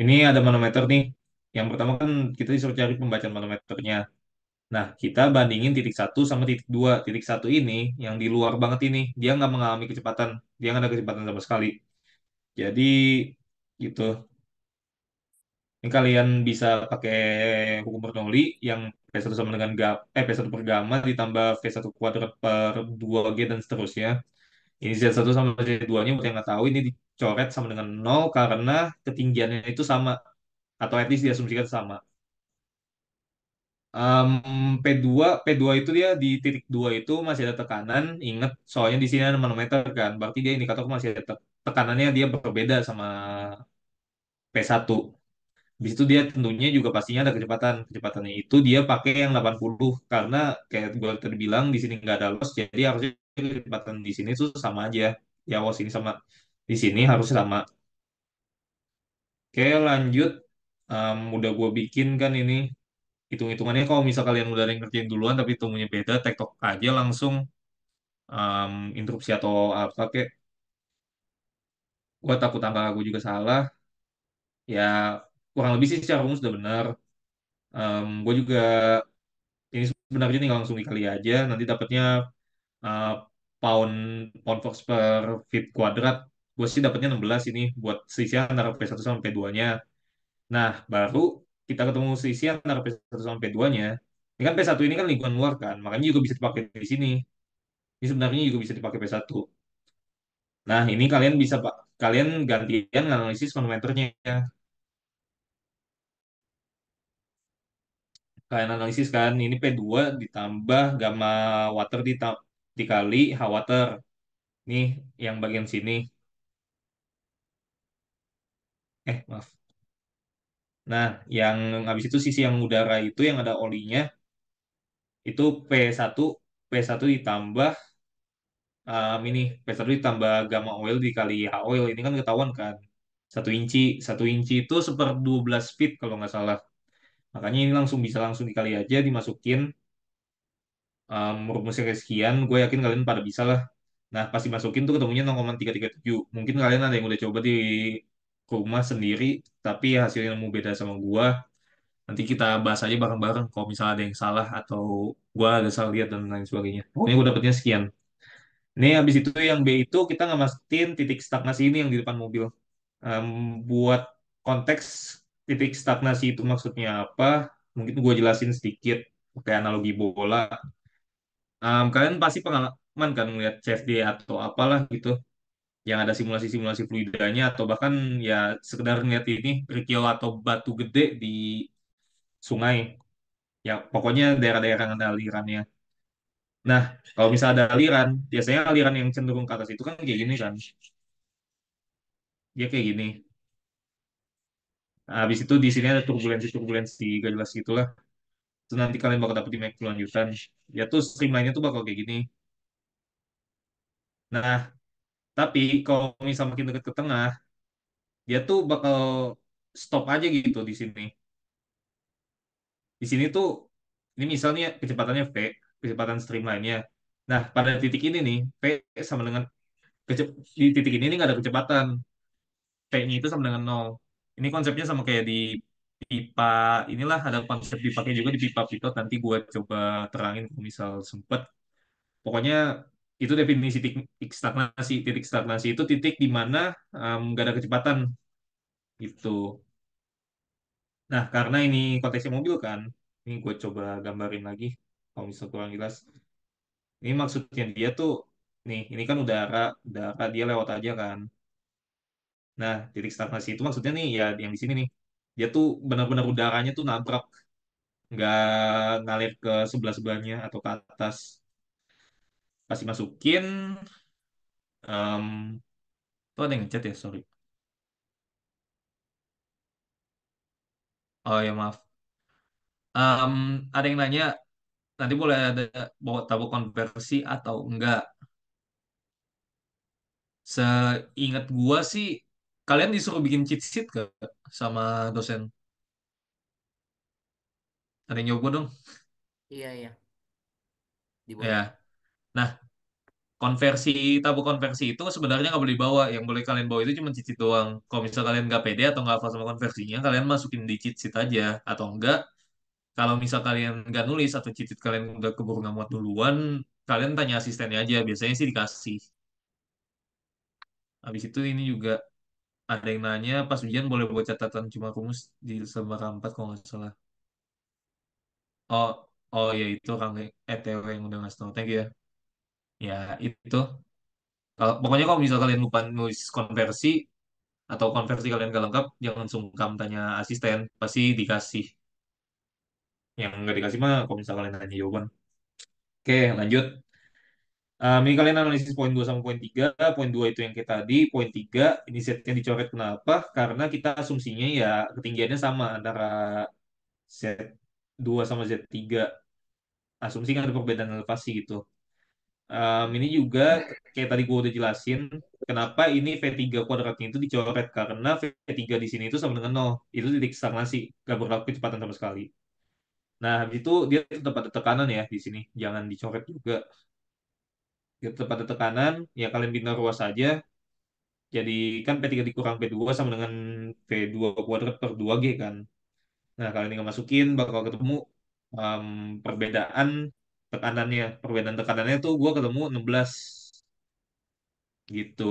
Ini ada manometer nih. Yang pertama kan kita disuruh cari pembacaan manometernya. Nah, kita bandingin titik satu sama titik dua. Titik satu ini yang di luar banget ini, dia nggak mengalami kecepatan. Dia nggak ada kecepatan sama sekali. Jadi gitu. Ini kalian bisa pakai hukum Bernoulli yang P1 sama dengan P1 per gamma ditambah V1 kuadrat per 2G dan seterusnya. Ini Z1 sama Z2-nya buat yang nggak tahu ini dicoret sama dengan nol karena ketinggiannya itu sama atau at least diasumsikan sama. P2 itu dia di titik 2 itu masih ada tekanan. Ingat soalnya di sini ada manometer kan. Berarti dia indikator masih ada tekanannya dia berbeda sama P1. Di situ dia tentunya juga pastinya ada kecepatan. Kecepatannya itu dia pakai yang 80 karena kayak gue tadi bilang di sini nggak ada loss jadi harusnya kecepatan di sini tuh sama aja. Ya loss ini sama di sini harus sama. Oke, lanjut. Udah gue bikin kan ini hitung-hitungannya kalau misal kalian udah ada yang ngerjain duluan tapi hitungannya beda, tektok aja langsung interupsi atau apa kek. Gue takut angka gue juga salah. Ya kurang lebih sih secara umum sudah benar. Gue juga ini sebenarnya tinggal langsung dikali aja. Nanti dapatnya uh, pound pound fox per feet kuadrat. Gue sih dapatnya 16 ini buat selisih antara P1 sama P2-nya. Nah, baru kita ketemu selisih antara P1 sama P2-nya. Ini kan P1 ini kan lingkungan luar kan, makanya juga bisa dipakai di sini. Ini sebenarnya juga bisa dipakai P1. Nah, ini kalian bisa Pak, kalian gantian analisis manometernya. kalian analisis kan, ini P2 ditambah gamma water dikali H water. Nih yang bagian sini. Maaf. Nah, yang habis itu sisi yang udara itu yang ada olinya itu P1 P1 ditambah ini P1 ditambah gamma oil dikali H oil ini kan ketahuan kan 1 inci 1 inci itu 1/12 feet kalau nggak salah, makanya ini langsung dikali aja dimasukin rumusnya kayak sekian, gue yakin kalian pada bisa lah. Nah pas dimasukin tuh ketemunya 0,337, mungkin kalian ada yang udah coba di rumah sendiri tapi hasilnya mau beda sama gua. Nanti kita bahas aja bareng-bareng kalau misalnya ada yang salah atau gua ada salah lihat dan lain sebagainya. Pokoknya gua dapetnya sekian. Ini habis itu yang B itu kita nggak mastiin titik stagnasi ini yang di depan mobil. Em, buat konteks titik stagnasi itu maksudnya apa? Mungkin gue jelasin sedikit pakai analogi bola. Kalian pasti pengalaman kan melihat CFD atau apalah gitu, yang ada simulasi-simulasi fluidanya atau bahkan ya sekedar ngeliat ini kerikil atau batu gede di sungai. Ya pokoknya daerah-daerah yang ada alirannya. Nah, kalau misalnya ada aliran, biasanya aliran yang cenderung ke atas itu kan kayak gini kan. Dia kayak gini. Nah, habis itu di sini ada turbulensi-turbulensi gak jelas gitulah. Itu nanti kalian bakal dapet di map kelanjutan. Ya tuh streamline-nya tuh bakal kayak gini. Nah, tapi kalau misalnya makin deket ke tengah, dia tuh bakal stop aja gitu di sini. Di sini tuh, ini misalnya kecepatannya V, kecepatan streamline-nya. Nah, pada titik ini nih, V sama dengan di titik ini nih nggak ada kecepatan. P-nya itu sama dengan nol. Ini konsepnya sama kayak di pipa, inilah ada konsep dipakai juga di pipa Pitot. Nanti gue coba terangin kalau misal sempet. Pokoknya itu definisi titik stagnasi. Titik stagnasi itu titik di mana nggak ada kecepatan gitu. Nah, karena ini konteksnya mobil kan, ini gue coba gambarin lagi kalau misal kurang jelas. Ini maksudnya dia tuh, nih, ini kan udara dia lewat aja kan. Nah, titik stagnasi itu maksudnya nih ya yang di sini nih. Dia tuh benar-benar udaranya tuh nabrak, nggak ngalir ke sebelah-sebelahnya atau ke atas. Pasti masukin, em tuh ada yang ngechat ya, sorry. Oh ya maaf. Em, ada yang nanya, nanti boleh ada bawa tabung konversi atau enggak? Seingat gua sih, kalian disuruh bikin cheat sheet gak sama dosen? Ada yang nyoba dong? Iya, iya, Ya. dibolehin. Nah, konversi tabung konversi itu sebenarnya nggak boleh dibawa. Yang boleh kalian bawa itu cuma cheat sheet doang. Kalau misal kalian nggak pede atau nggak hafal sama konversinya, kalian masukin di cheat sheet aja. Atau enggak, kalau misal kalian nggak nulis atau cheat sheet kalian udah keburu nggak muat duluan, kalian tanya asistennya aja. Biasanya sih dikasih. Habis itu ini juga ada yang nanya, pas ujian boleh buat catatan cuma rumus di lembar 4 kalau nggak salah. Oh, oh ya itu Kang ETW yang udah ngasih tau. Thank you ya. Ya itu. Kalau pokoknya kalau misal kalian lupa nulis konversi atau konversi kalian gak lengkap, jangan sungkan tanya asisten, pasti dikasih. Yang nggak dikasih mah kalau misal kalian tanya jawaban. Oke, lanjut. Ini kalian analisis poin 2 sama poin 3. Poin 2 itu yang kayak tadi. Poin 3 ini setnya dicoret kenapa? Karena kita asumsinya ya ketinggiannya sama antara Z2 sama Z3. Asumsi kan ada perbedaan elevasi gitu. Ini juga kayak tadi gue udah jelasin, kenapa ini V3 kuadratnya itu dicoret karena V3 di sini itu sama dengan nol. Itu titik stagnasi, gak berlaku kecepatan sama sekali. Nah, habis itu dia tetap ada tekanan ya di sini. Jangan dicoret juga. Dia tetap ada tekanan, ya kalian bina ruas saja. Jadi kan P3 dikurang P2 sama dengan V2 kuadrat per 2G kan. Nah, kalian tinggal masukin bakal ketemu um, perbedaan tekanannya. Perbedaan tekanannya tuh gue ketemu 16 gitu.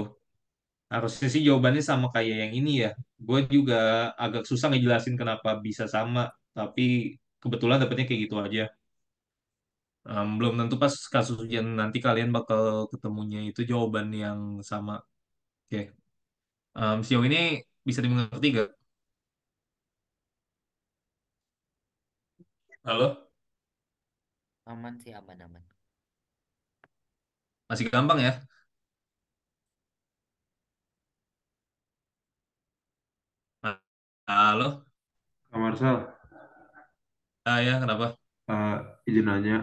Harusnya sih jawabannya sama kayak yang ini ya. Gue juga agak susah ngejelasin kenapa bisa sama, tapi kebetulan dapetnya kayak gitu aja. Belum tentu pas kasus ujian nanti kalian bakal ketemunya itu jawaban yang sama. Oke. Sejauh ini bisa dimengerti gak? Halo? Aman sih, aman aman. Masih gampang ya? Halo? Kak Marsal, Ah ya, kenapa? eh, izin nanya,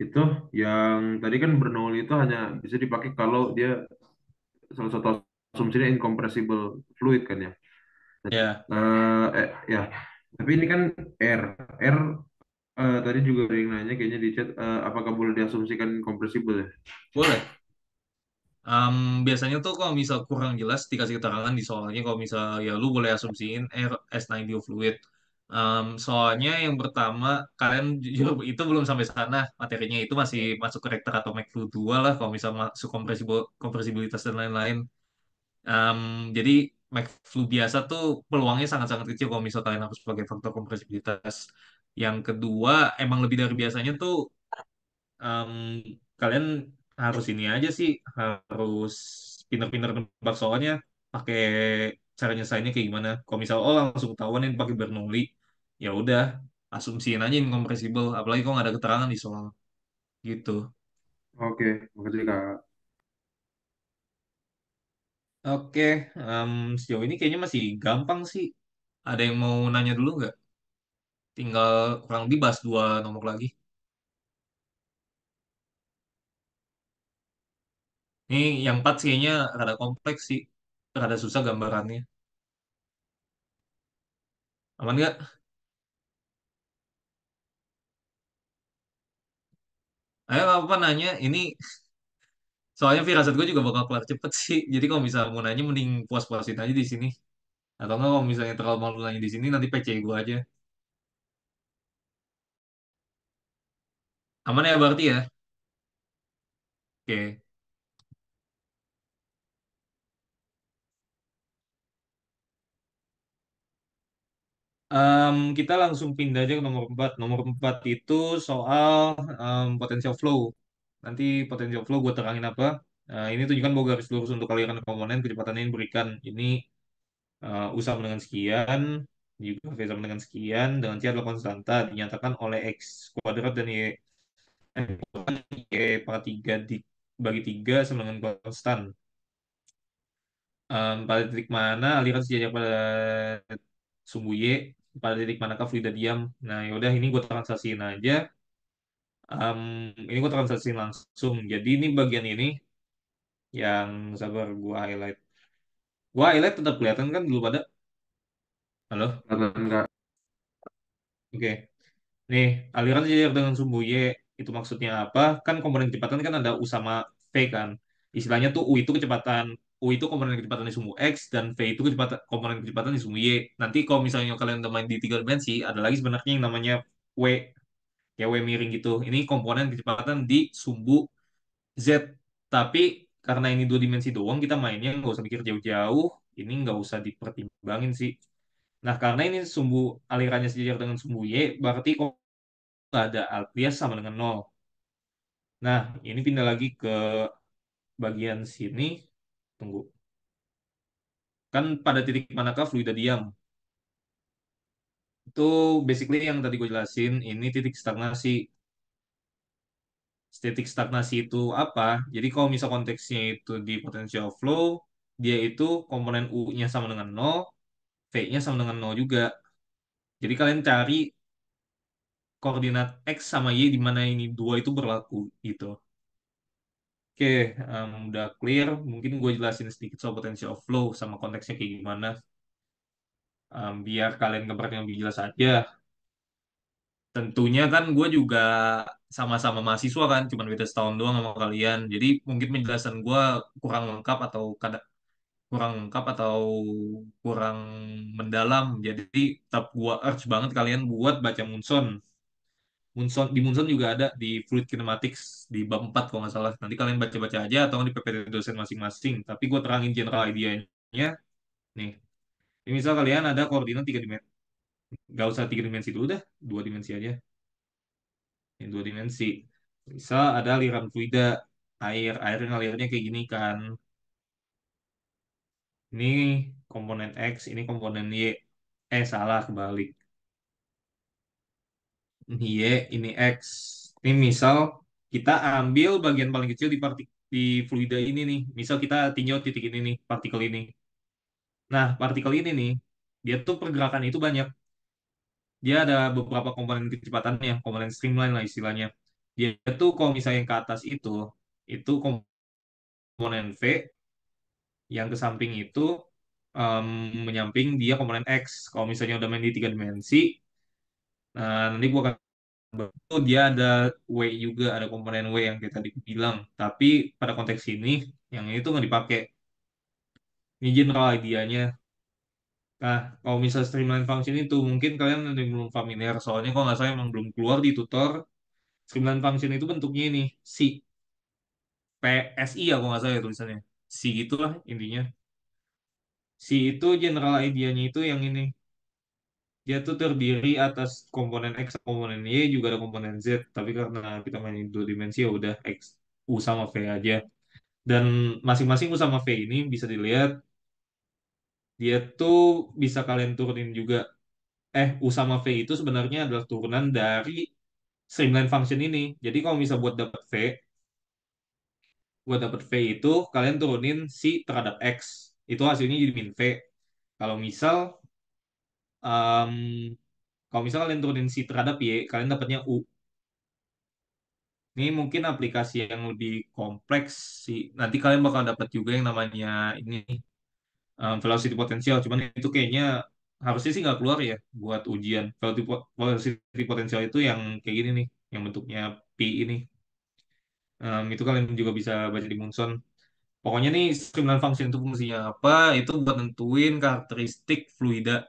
itu yang tadi kan Bernoulli itu hanya bisa dipakai kalau dia salah satu asumsinya incompressible fluid kan ya. Ya, Ya, tapi ini kan R tadi juga ada yang nanya kayaknya di chat, apakah boleh diasumsikan incompressible ya? boleh. Biasanya tuh kalau misal kurang jelas dikasih keterangan di soalnya kalau misal ya lu boleh asumsiin air S9 biofluid. Soalnya yang pertama kalian jujur itu belum sampai sana materinya itu masih masuk ke reaktor atau McFlu 2 lah kalau misal masuk kompresibilitas dan lain-lain. Em, jadi McFlu biasa tuh peluangnya sangat-sangat kecil kalau misal kalian harus pakai faktor kompresibilitas. Yang kedua emang lebih dari biasanya tuh em, kalian harus ini aja sih, harus pinter-pinter nebak soalnya pakai cara nyelesainnya kayak gimana. Kalau misal oh langsung ketahuan ini pakai Bernoulli, ya udah asumsiin aja incompressible, apalagi kalau nggak ada keterangan di soal gitu. Oke, makasih Kak. Oke, sejauh ini kayaknya masih gampang sih. Ada yang mau nanya dulu nggak? Tinggal kurang lebih bahas dua nomor lagi. Ini yang empat sih kayaknya rada kompleks sih, rada susah gambarannya. Aman nggak? Ayo nggak apa-apa nanya. Ini soalnya firasat gue juga bakal kelar cepet sih. Jadi kalau misalnya mau nanya mending puas-puasin aja di sini. Atau enggak kalau misalnya terlalu malu nanya di sini nanti PC gue aja. Aman ya berarti ya? Oke. Kita langsung pindah aja ke nomor 4. Nomor 4 itu soal potential flow. Nanti potential flow gue terangin apa. Ini tunjukkan bahwa garis lurus untuk aliran komponen kecepatannya yang diberikan. Ini U sama dengan sekian, juga V sama dengan sekian, dengan C adalah konstanta, dinyatakan oleh X kuadrat dan Y pangkat 3 bagi 3 sama dengan konstan. Pada titik mana aliran sejajar pada sumbu Y, pada titik manakah fluida diam. Nah, yaudah ini gue transaksiin aja. Em, ini gue transaksiin langsung. Jadi ini bagian ini yang sabar gue highlight. Gue highlight tetap kelihatan kan dulu pada. Halo? Kelihatan Kak. Oke. Nih, aliran sejajar dengan sumbu Y itu maksudnya apa? Kan komponen kecepatan kan ada U sama V kan. Istilahnya tuh U itu komponen kecepatan di sumbu X dan V itu komponen kecepatan di sumbu Y. Nanti kalau misalnya kalian udah main di tiga dimensi, ada lagi sebenarnya yang namanya W, ya W miring gitu. Ini komponen kecepatan di sumbu Z. Tapi karena ini dua dimensi doang, kita mainnya nggak usah mikir jauh-jauh. Ini nggak usah dipertimbangin sih. Nah, karena ini sumbu alirannya sejajar dengan sumbu Y, berarti nggak ada alias sama dengan nol. Nah, ini pindah lagi ke bagian sini. Tunggu. Kan pada titik manakah fluida diam? Itu basically yang tadi gue jelasin, ini titik stagnasi. Titik stagnasi itu apa? Jadi kalau misal konteksnya itu di potential flow, dia itu komponen U-nya sama dengan nol, V-nya sama dengan nol juga. Jadi kalian cari koordinat X sama Y di mana ini dua itu berlaku gitu. Oke, udah clear. Mungkin gue jelasin sedikit soal potential flow sama konteksnya kayak gimana. Biar kalian gambarnya lebih jelas aja. Tentunya kan gue juga sama-sama mahasiswa kan, cuman beda setahun doang sama kalian. Jadi mungkin penjelasan gue kurang lengkap atau kurang lengkap atau kurang mendalam. Jadi tetap gue urge banget kalian buat baca Munson. Munson juga ada di Fluid Kinematics di bab 4 kalau nggak salah. Nanti kalian baca-baca aja atau di PPT dosen masing-masing. Tapi gue terangin general idea-nya. Nih, ini misal kalian ada koordinat tiga dimensi. Nggak usah tiga dimensi dulu dah, dua dimensi aja. Ini dua dimensi. Misal ada aliran fluida, air yang alirnya kayak gini kan. Ini komponen X, ini komponen Y. Salah, kebalik. Ini Y, ini X. Ini misal kita ambil bagian paling kecil di fluida ini nih. Misal kita tinjau titik ini nih, partikel ini. Nah, partikel ini nih, dia tuh pergerakan itu banyak. Dia ada beberapa komponen kecepatannya, komponen streamline lah istilahnya. Dia tuh kalau misalnya yang ke atas itu komponen V, yang ke samping itu em, menyamping dia komponen X. Kalau misalnya udah main di tiga dimensi, nah nanti gua akan itu dia ada W juga, ada komponen W yang kita tadi bilang. Tapi pada konteks ini, yang ini tuh nggak dipakai. Ini general idea-nya. Nah, kalau misal streamline function itu, mungkin kalian ada yang belum familiar. Soalnya kalau nggak salah emang belum keluar di tutor. Streamline function itu bentuknya ini, C. PSI ya kalau nggak salah ya tulisannya. C gitulah intinya. C itu general idea-nya itu yang ini. Dia tuh terdiri atas komponen X, komponen Y, juga ada komponen Z. Tapi karena kita mainin dua dimensi ya udah X, U sama V aja. Dan masing-masing U sama V ini bisa dilihat dia tuh bisa kalian turunin juga. U sama V itu sebenarnya adalah turunan dari streamline function ini. Jadi kalau misal buat dapat V itu kalian turunin si terhadap X. Itu hasilnya jadi min V. Kalau misal em, kalau misal kalian turunin si terhadap Y, kalian dapatnya U. Ini mungkin aplikasi yang lebih kompleks sih. Nanti kalian bakal dapat juga yang namanya ini velocity potensial. Cuman itu kayaknya harusnya sih nggak keluar ya buat ujian. Velocity potensial itu yang kayak gini nih, yang bentuknya pi ini. Itu kalian juga bisa baca di Munson. Pokoknya nih streamline function itu fungsinya apa? Itu buat nentuin karakteristik fluida.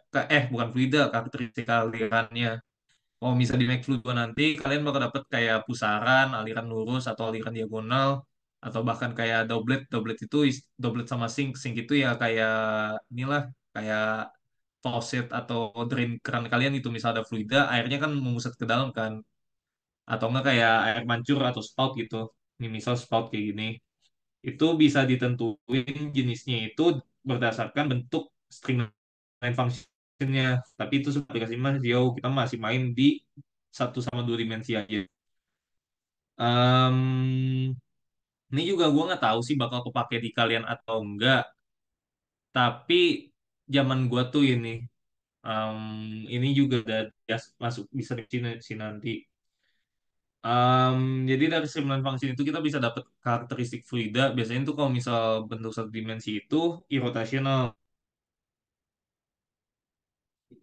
Bukan fluida, karakteristik alirannya. Kalau bisa di Make Fluid 2 nanti, kalian bakal dapet kayak pusaran, aliran lurus, atau aliran diagonal, atau bahkan kayak doublet. Doublet sama sink itu ya kayak inilah, kayak faucet atau drain keran kalian itu misal ada fluida, airnya kan memusat ke dalam kan, atau enggak kayak air mancur atau spout gitu. Ini misal spout kayak gini, itu bisa ditentuin jenisnya itu berdasarkan bentuk streamline functionnya. Tapi itu sebagai aplikasi mas jauh kita masih main di satu sama dua dimensi aja. Em, ini juga gue nggak tahu sih bakal kepake di kalian atau enggak. Tapi zaman gue tuh em, ini juga udah masuk bisa di sini sih nanti. Jadi dari streamline function itu kita bisa dapat karakteristik fluida. Biasanya itu kalau misal bentuk satu dimensi itu irrotational.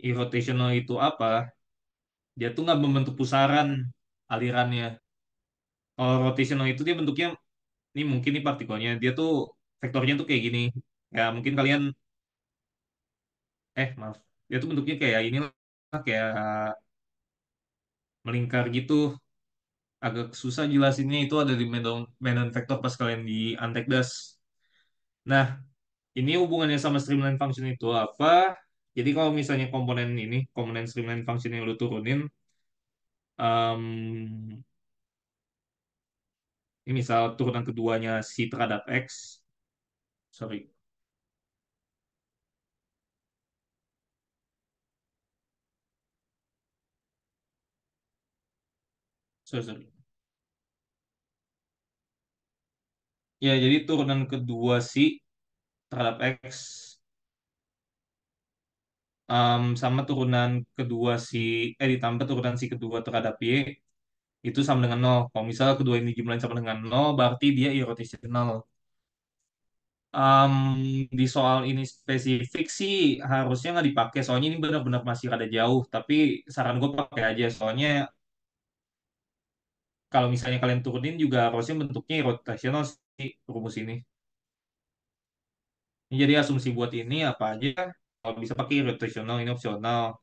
Irrotational itu apa? Dia tuh nggak membentuk pusaran alirannya. Kalau rotational itu dia bentuknya, ini mungkin nih partikelnya, dia tuh vektornya tuh kayak gini. Ya mungkin kalian, maaf, dia tuh bentuknya kayak ini lah, kayak melingkar gitu. Agak susah jelasinnya itu ada di Menon vektor pas kalian di Antekdas. Nah, ini hubungannya sama streamline function itu apa? Jadi kalau misalnya komponen streamline function yang lu turunin, em, ini misal turunan keduanya si terhadap X, sorry, sorry, sorry. Ya, jadi turunan kedua si terhadap X, sama turunan kedua ditambah turunan si kedua terhadap Y, itu sama dengan nol. Kalau misalnya kedua ini jumlahnya sama dengan nol, berarti dia irrotational. Em, di soal ini spesifik sih harusnya nggak dipakai, soalnya ini benar-benar masih rada jauh. Tapi saran gue pakai aja, soalnya kalau misalnya kalian turunin juga harusnya bentuknya irrotational sih rumus ini. Ini jadi asumsi buat ini apa aja, kalau bisa pakai irrotational, ini opsional.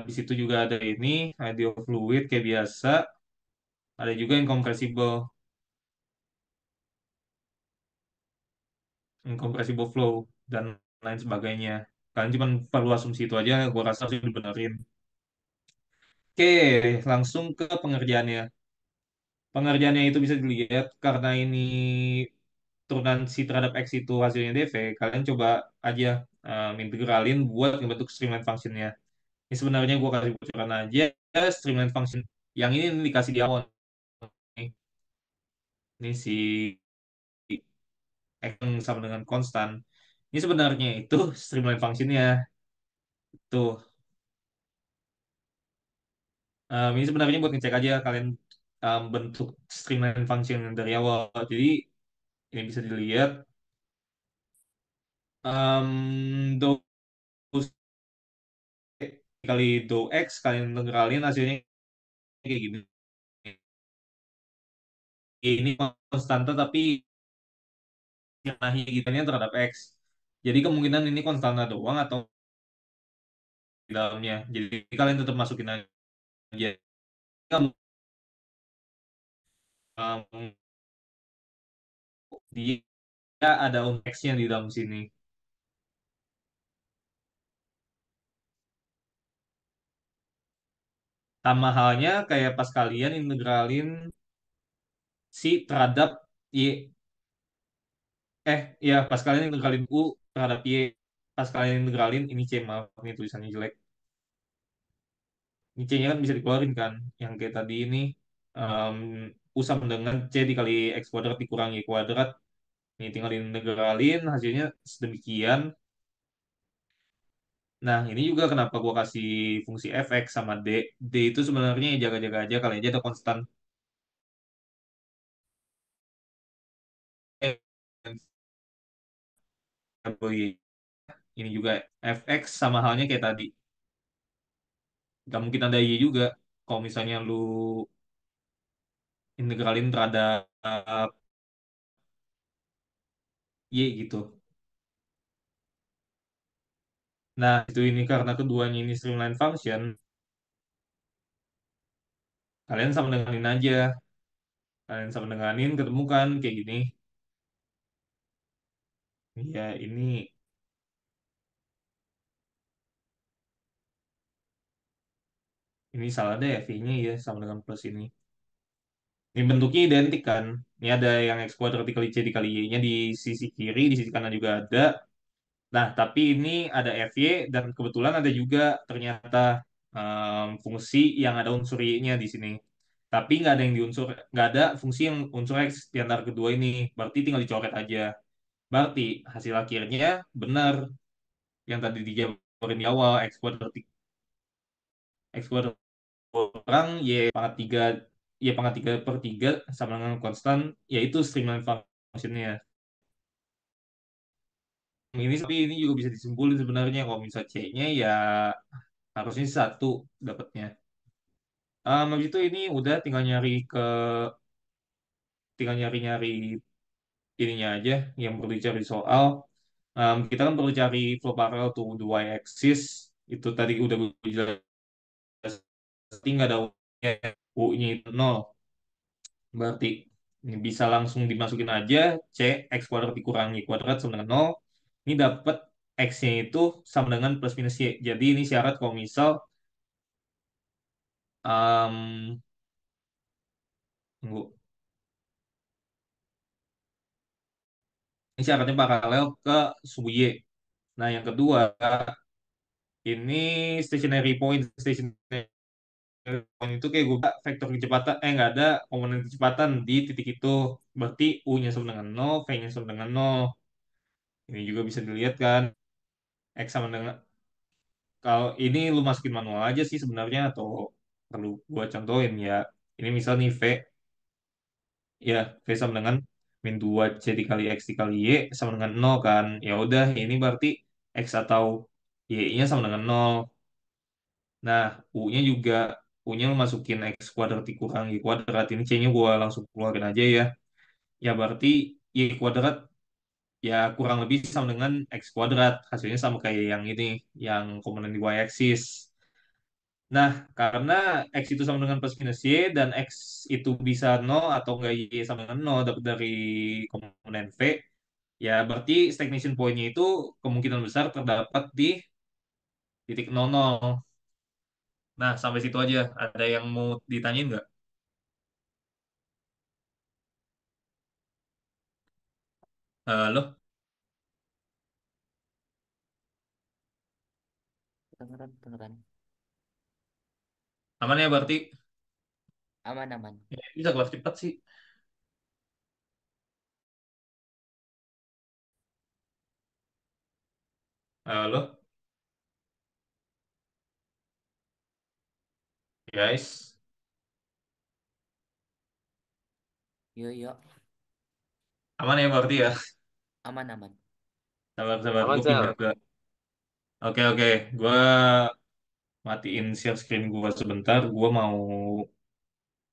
Di situ juga ada ini, ideal fluid kayak biasa, ada juga incompressible flow, dan lain sebagainya. Kalian cuma perlu asumsi itu aja, gue rasa sih dibenerin. Oke, langsung ke pengerjaannya. Pengerjaannya itu bisa dilihat, karena ini turunan si terhadap X itu hasilnya dv, kalian coba aja integralin buat ngebentuk streamline functionnya. Ini sebenarnya gue kasih bocoran aja, streamline function yang ini dikasih di awal nih. Ini si X yang sama dengan konstan. Ini sebenarnya itu streamline functionnya. Tuh, ini sebenarnya buat ngecek aja kalian bentuk streamline function dari awal. Jadi ini bisa dilihat. Do kali do X kalian integralin hasilnya kayak gini. Ini konstanta tapi nah gitunya terhadap X. Jadi kemungkinan ini konstanta doang atau di dalamnya. Jadi kalian tetap masukin aja. Kamu dia ada X-nya di dalam sini. Sama halnya kayak pas kalian integralin si terhadap Y. Ya pas kalian integralin U terhadap Y. Pas kalian integralin ini C, maaf ini tulisannya jelek. Ini C-nya kan bisa dikeluarin kan. Yang kayak tadi ini um, U sama dengan C dikali X kuadrat dikurangi Y kuadrat. Ini tinggal diintegralin hasilnya sedemikian. Nah, ini juga kenapa gua kasih fungsi fx sama d. D itu sebenarnya ya jaga-jaga aja kali aja ada konstan. Ini juga fx sama halnya kayak tadi. Gak mungkin ada y juga. Kalau misalnya lu integralin terhadap y gitu. Nah, itu ini karena keduanya ini streamline function, kalian sama denganin aja. Kalian sama denganin ketemu kan kayak gini. Ya, ini salah deh V-nya ya sama dengan plus ini. Ini bentuknya identik kan. Ini ada yang X kuadrat dikali C dikali Y-nya di sisi kiri, di sisi kanan juga ada. Nah, tapi ini ada FY dan kebetulan ada juga ternyata fungsi yang ada unsur Y-nya di sini. Tapi nggak ada yang diunsur, nggak ada fungsi yang unsur X di antara kedua ini. Berarti tinggal dicoret aja. Berarti hasil akhirnya benar yang tadi dijabarin di awal X kuadrat kurang Y pangkat 3 per 3 sama dengan konstan, yaitu streamline functionnya. Ini tapi ini juga bisa disimpulin sebenarnya kalau misal C-nya ya harusnya satu dapatnya. Habis itu ini udah tinggal nyari-nyari ininya aja yang perlu dicari soal. Kita kan perlu cari flow parallel to the y-axis. Itu tadi udah gue jelasin nggak ada U-nya. U-nya itu 0. Berarti ini bisa langsung dimasukin aja C X kuadrat dikurangi Y kuadrat sama dengan 0. Ini dapat X-nya itu sama dengan plus minus Y. Jadi ini syarat kalau misal um, tunggu. Ini syaratnya paralel ke suhu Y. Nah, yang kedua ini stationary point itu kayak gue bilang, vektor kecepatan nggak ada komponen kecepatan di titik itu. Berarti U-nya sama dengan 0, V-nya sama dengan 0. Ini juga bisa dilihat kan X sama dengan kalau ini lu masukin manual aja sih sebenarnya atau perlu gua contohin ya. Ini misal nih V sama dengan min 2 C dikali X dikali Y sama dengan 0 kan. Ya udah ini berarti X atau Y-nya sama dengan 0. Nah, U-nya lu masukin X kuadrat dikurang Y kuadrat. Ini C-nya gua langsung keluarin aja ya. Ya berarti Y kuadrat ya kurang lebih sama dengan X kuadrat. Hasilnya sama kayak yang ini, yang komponen di Y-axis. Nah, karena X itu sama dengan plus minus Y dan X itu bisa 0 atau enggak Y sama dengan 0 dapat dari komponen V, ya berarti stagnation point-nya itu kemungkinan besar terdapat di titik 00. Nah, sampai situ aja. Ada yang mau ditanyain nggak? Loh, Kedengeran, kedengeran. Aman ya berarti? Aman-aman. Ya, bisa kelas cepat sih. Halo, guys. Yuk, yuk. Aman ya berarti ya? Aman-aman. Sabar-sabar, Aman, gue pindah Sel. ke... Oke, oke. Gue matiin share screen gue sebentar. Gue mau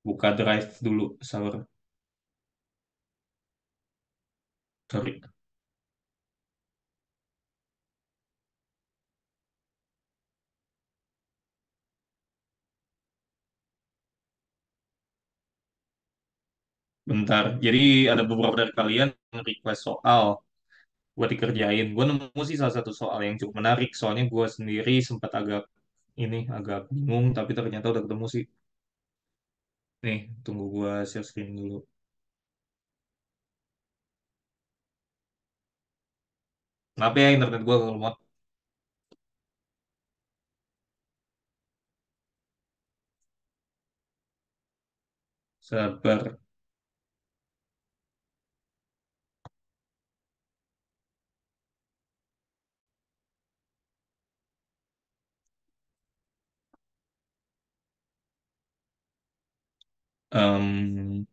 buka drive dulu. Sabar, sorry. Bentar. Jadi ada beberapa dari kalian yang request soal buat dikerjain. Gue nemu sih salah satu soal yang cukup menarik. Soalnya gue sendiri sempat agak bingung, tapi ternyata udah ketemu sih. Nih, tunggu gue share screen dulu. Kenapa ya internet gue kalau lemot? Sabar. Em,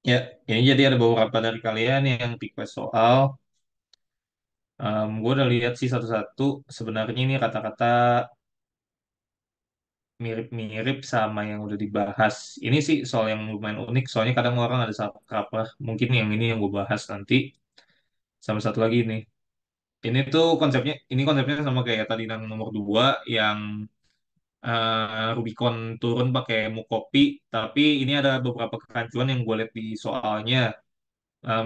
ya, ini jadi ada beberapa dari kalian yang request soal. Gue udah lihat sih satu-satu. Sebenarnya ini kata-kata mirip-mirip sama yang udah dibahas. Ini sih soal yang lumayan unik. Soalnya kadang orang ada salah kaprah. Mungkin yang ini yang gue bahas nanti. Sama satu lagi nih. Ini konsepnya sama kayak tadi yang nomor dua yang Rubicon turun pakai Mukopi. Tapi ini ada beberapa kerancuan yang gue lihat di soalnya.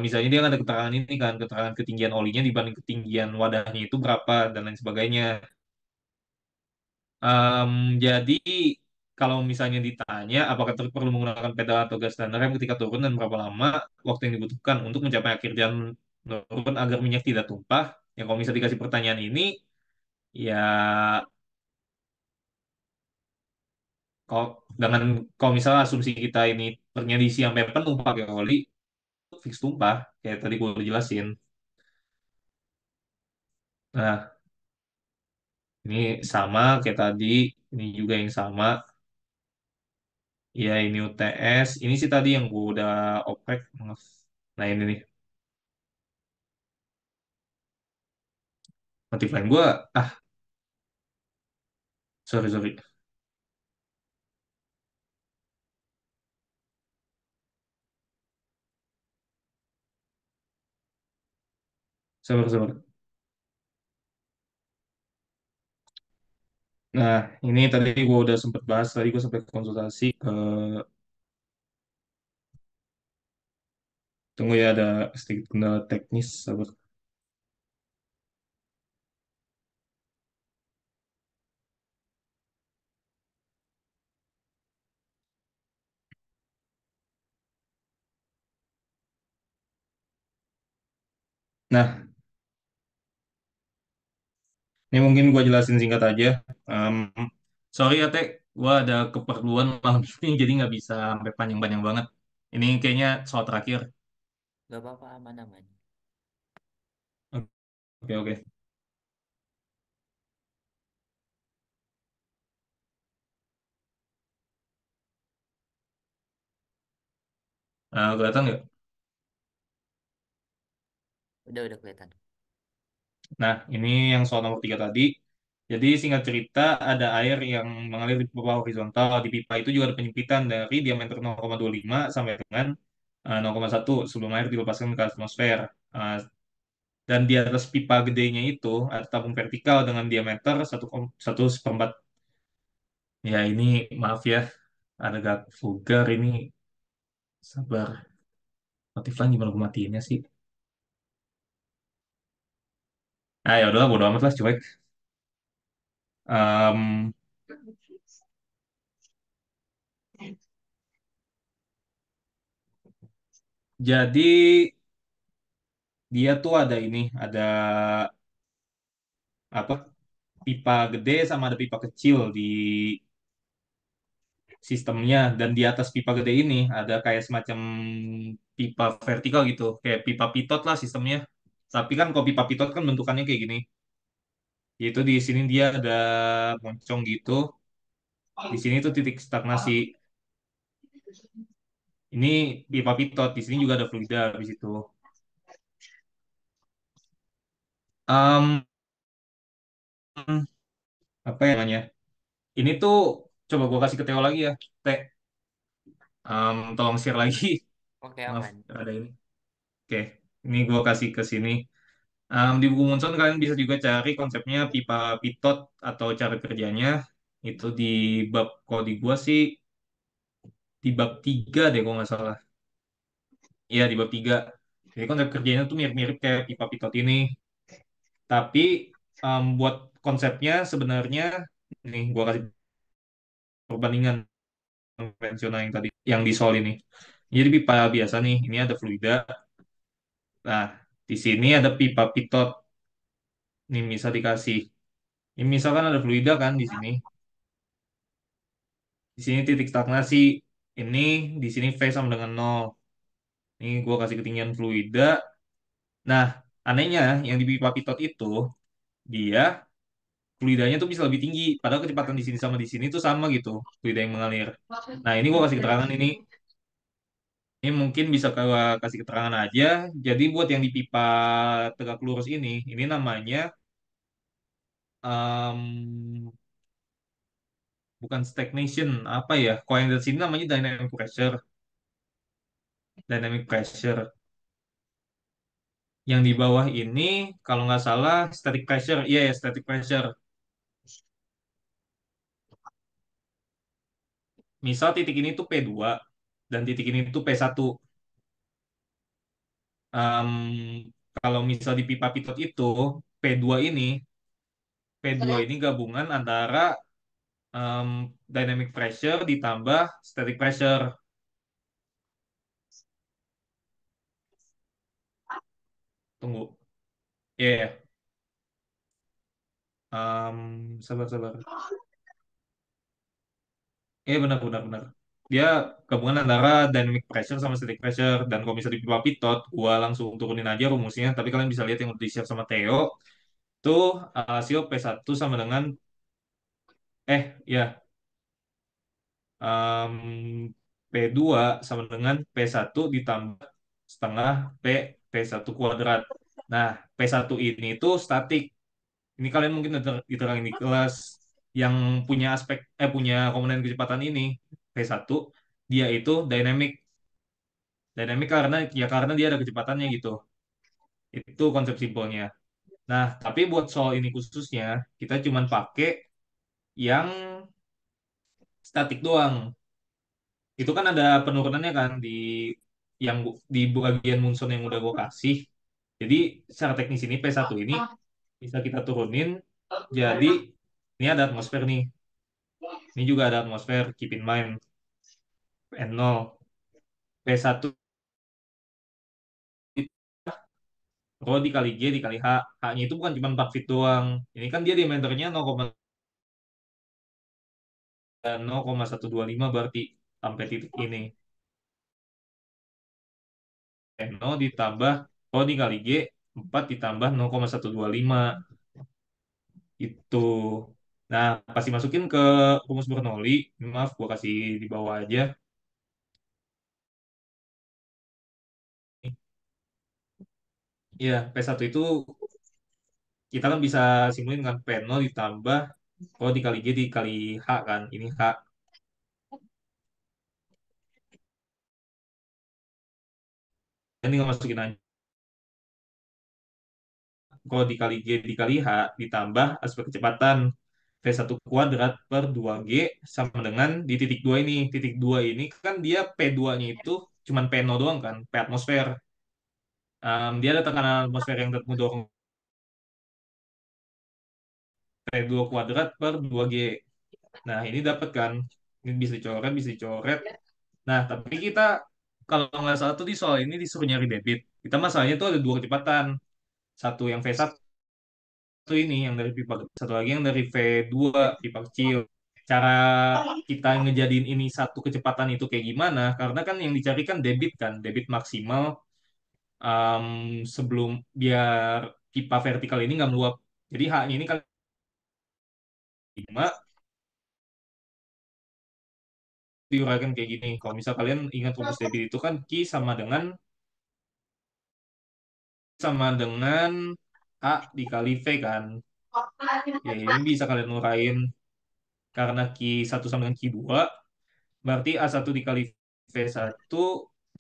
Misalnya dia ada keterangan ini kan, keterangan ketinggian olinya dibanding ketinggian wadahnya itu berapa dan lain sebagainya. Em, jadi kalau misalnya ditanya apakah truk perlu menggunakan pedal atau gas dan rem ketika turun dan berapa lama waktu yang dibutuhkan untuk mencapai akhir jalan menurun agar minyak tidak tumpah, ya kalau misalnya dikasih pertanyaan ini, ya kalau dengan kalau misalnya asumsi kita ini truknya diisi sampai penuh pakai oli, fix tumpah kayak tadi gue udah jelasin. Nah, ini sama kayak tadi, ini juga yang sama. Ya ini UTS, ini sih tadi yang gue udah oprek. Maaf. Nah ini nih, motif lain gue, ah sorry sorry, sabar sabar. Nah ini tadi gue udah sempet bahas, tadi gue sampai konsultasi ke, tunggu ya ada sedikit kendala teknis, sabar. Nah ini mungkin gue jelasin singkat aja. Em, Sorry ya Teh, gue ada keperluan malam ini jadi nggak bisa sampai panjang-panjang banget. Ini kayaknya soal terakhir. Gak apa-apa, aman-aman. Oke oke. Kelihatan nggak? Udah kelihatan. Nah, ini yang soal nomor tiga tadi. Jadi singkat cerita, ada air yang mengalir di pipa horizontal. Di pipa itu juga ada penyempitan dari diameter 0,25 sampai dengan 0,1 sebelum air dilepaskan ke atmosfer. Eh, dan di atas pipa gedenya itu ada tabung vertikal dengan diameter 1,4. Ya ini maaf ya, agak vulgar ini. Sabar. Motif lain gimana gue matiinnya sih? Ah ya udahlah, bodo amat lah, cuek. Em, jadi dia tuh ada ini, ada apa? Pipa gede sama ada pipa kecil di sistemnya, dan di atas pipa gede ini ada kayak semacam pipa vertikal gitu, kayak pipa pitot lah sistemnya. Tapi kan kalau pipa pitot kan bentukannya kayak gini. Yaitu di sini dia ada moncong gitu. Di sini tuh titik stagnasi. Ini pipa pitot. Di sini juga ada fluida di situ. Em, apa ya namanya? Ini tuh coba gua kasih ke Theo lagi ya. Teh, tolong share lagi. Oke, Maaf, aman. ada ini. Oke, ini gua kasih ke sini. Di buku Munson kalian bisa juga cari konsepnya pipa pitot atau cara kerjanya. Itu di bab, kalau di gua sih di bab 3 deh kalau nggak salah. Iya, di bab 3. Jadi konsep kerjanya tuh mirip-mirip kayak pipa pitot ini. Tapi buat konsepnya sebenarnya, nih gua kasih perbandingan konvensional yang tadi, yang di Sol ini. Jadi pipa biasa nih, ini ada fluida. Nah, di sini ada pipa pitot. Nih bisa dikasih. Ini misalkan ada fluida kan di sini. Di sini titik stagnasi. Ini di sini V sama dengan nol. Ini gua kasih ketinggian fluida. Nah, anehnya yang di pipa pitot itu dia fluidanya tuh bisa lebih tinggi. Padahal kecepatan di sini sama di sini tuh sama gitu, fluida yang mengalir. Nah, ini gua kasih keterangan ini. Ini mungkin bisa gua kasih keterangan aja. Jadi buat yang di pipa tegak lurus ini namanya em, bukan stagnation, apa ya? Kalau yang dari sini namanya dynamic pressure. Dynamic pressure. Yang di bawah ini kalau nggak salah static pressure. Iya ya, static pressure. Misal titik ini tuh P2 dan titik ini tuh P1. Em, Kalau misal di pipa pitot itu P2 ini P2 ini gabungan antara em, dynamic pressure ditambah static pressure. Tunggu. Iya, yeah. Sabar sabar. Iya, benar benar benar. Dia gabungan antara dynamic pressure sama static pressure, dan kalau misalnya di pipa pitot, gua langsung turunin aja rumusnya. Tapi kalian bisa lihat yang udah di-share sama Theo. Tuh hasil P1 sama dengan ya em, P2 sama dengan P1 ditambah setengah P1 kuadrat. Nah, P1 ini tuh statik. Ini kalian mungkin udah diterangin di kelas, yang punya punya komponen kecepatan ini P1, dia itu dynamic. Dynamic karena dia ada kecepatannya gitu. Itu konsep simpelnya. Nah, tapi buat soal ini khususnya kita cuman pakai yang statik doang. Itu kan ada penurunannya kan di bagian Munson yang udah gue kasih. Jadi secara teknis ini P1 ini bisa kita turunin. Jadi ini ada atmosfer nih. Ini juga ada atmosfer, keep in mind. N0. P1 itu rho dikali G dikali H. H-nya itu bukan cuma 4 feet doang. Ini kan dia diameternya 0,125 berarti sampai titik ini. N0 ditambah rho dikali G 4 ditambah 0,125 itu. Nah, pasti masukin ke rumus Bernoulli. Maaf, gua kasih di bawah aja. Ya, P1 itu kita kan bisa simpulin dengan P0 ditambah rho dikali G dikali H kan. Ini H. Dan tinggal masukin aja. Rho dikali G dikali H ditambah aspek kecepatan V1 kuadrat per 2G sama dengan di titik 2 ini. Titik 2 ini kan dia P2-nya itu cuman P0 doang kan, P atmosfer. Dia ada tekanan atmosfer yang mendorong P2 kuadrat per 2G. Nah, ini dapat kan. Ini bisa dicoret, bisa dicoret. Nah, tapi kita kalau nggak salah tuh di soal ini disuruh nyari debit. Kita masalahnya tuh ada dua kecepatan. Satu yang V1 ini yang dari pipa, satu lagi yang dari V2 pipa kecil. Cara kita ngejadiin ini satu kecepatan itu kayak gimana? Karena kan yang dicari kan debit kan, debit maksimal em, sebelum biar pipa vertikal ini nggak meluap. Jadi H-nya ini kali 5 diuraikan kayak gini. Kalau misal kalian ingat rumus debit itu kan Q sama dengan A dikali V kan. Ya ini bisa kalian urain karena Q1 sama dengan Q2 berarti A1 dikali V1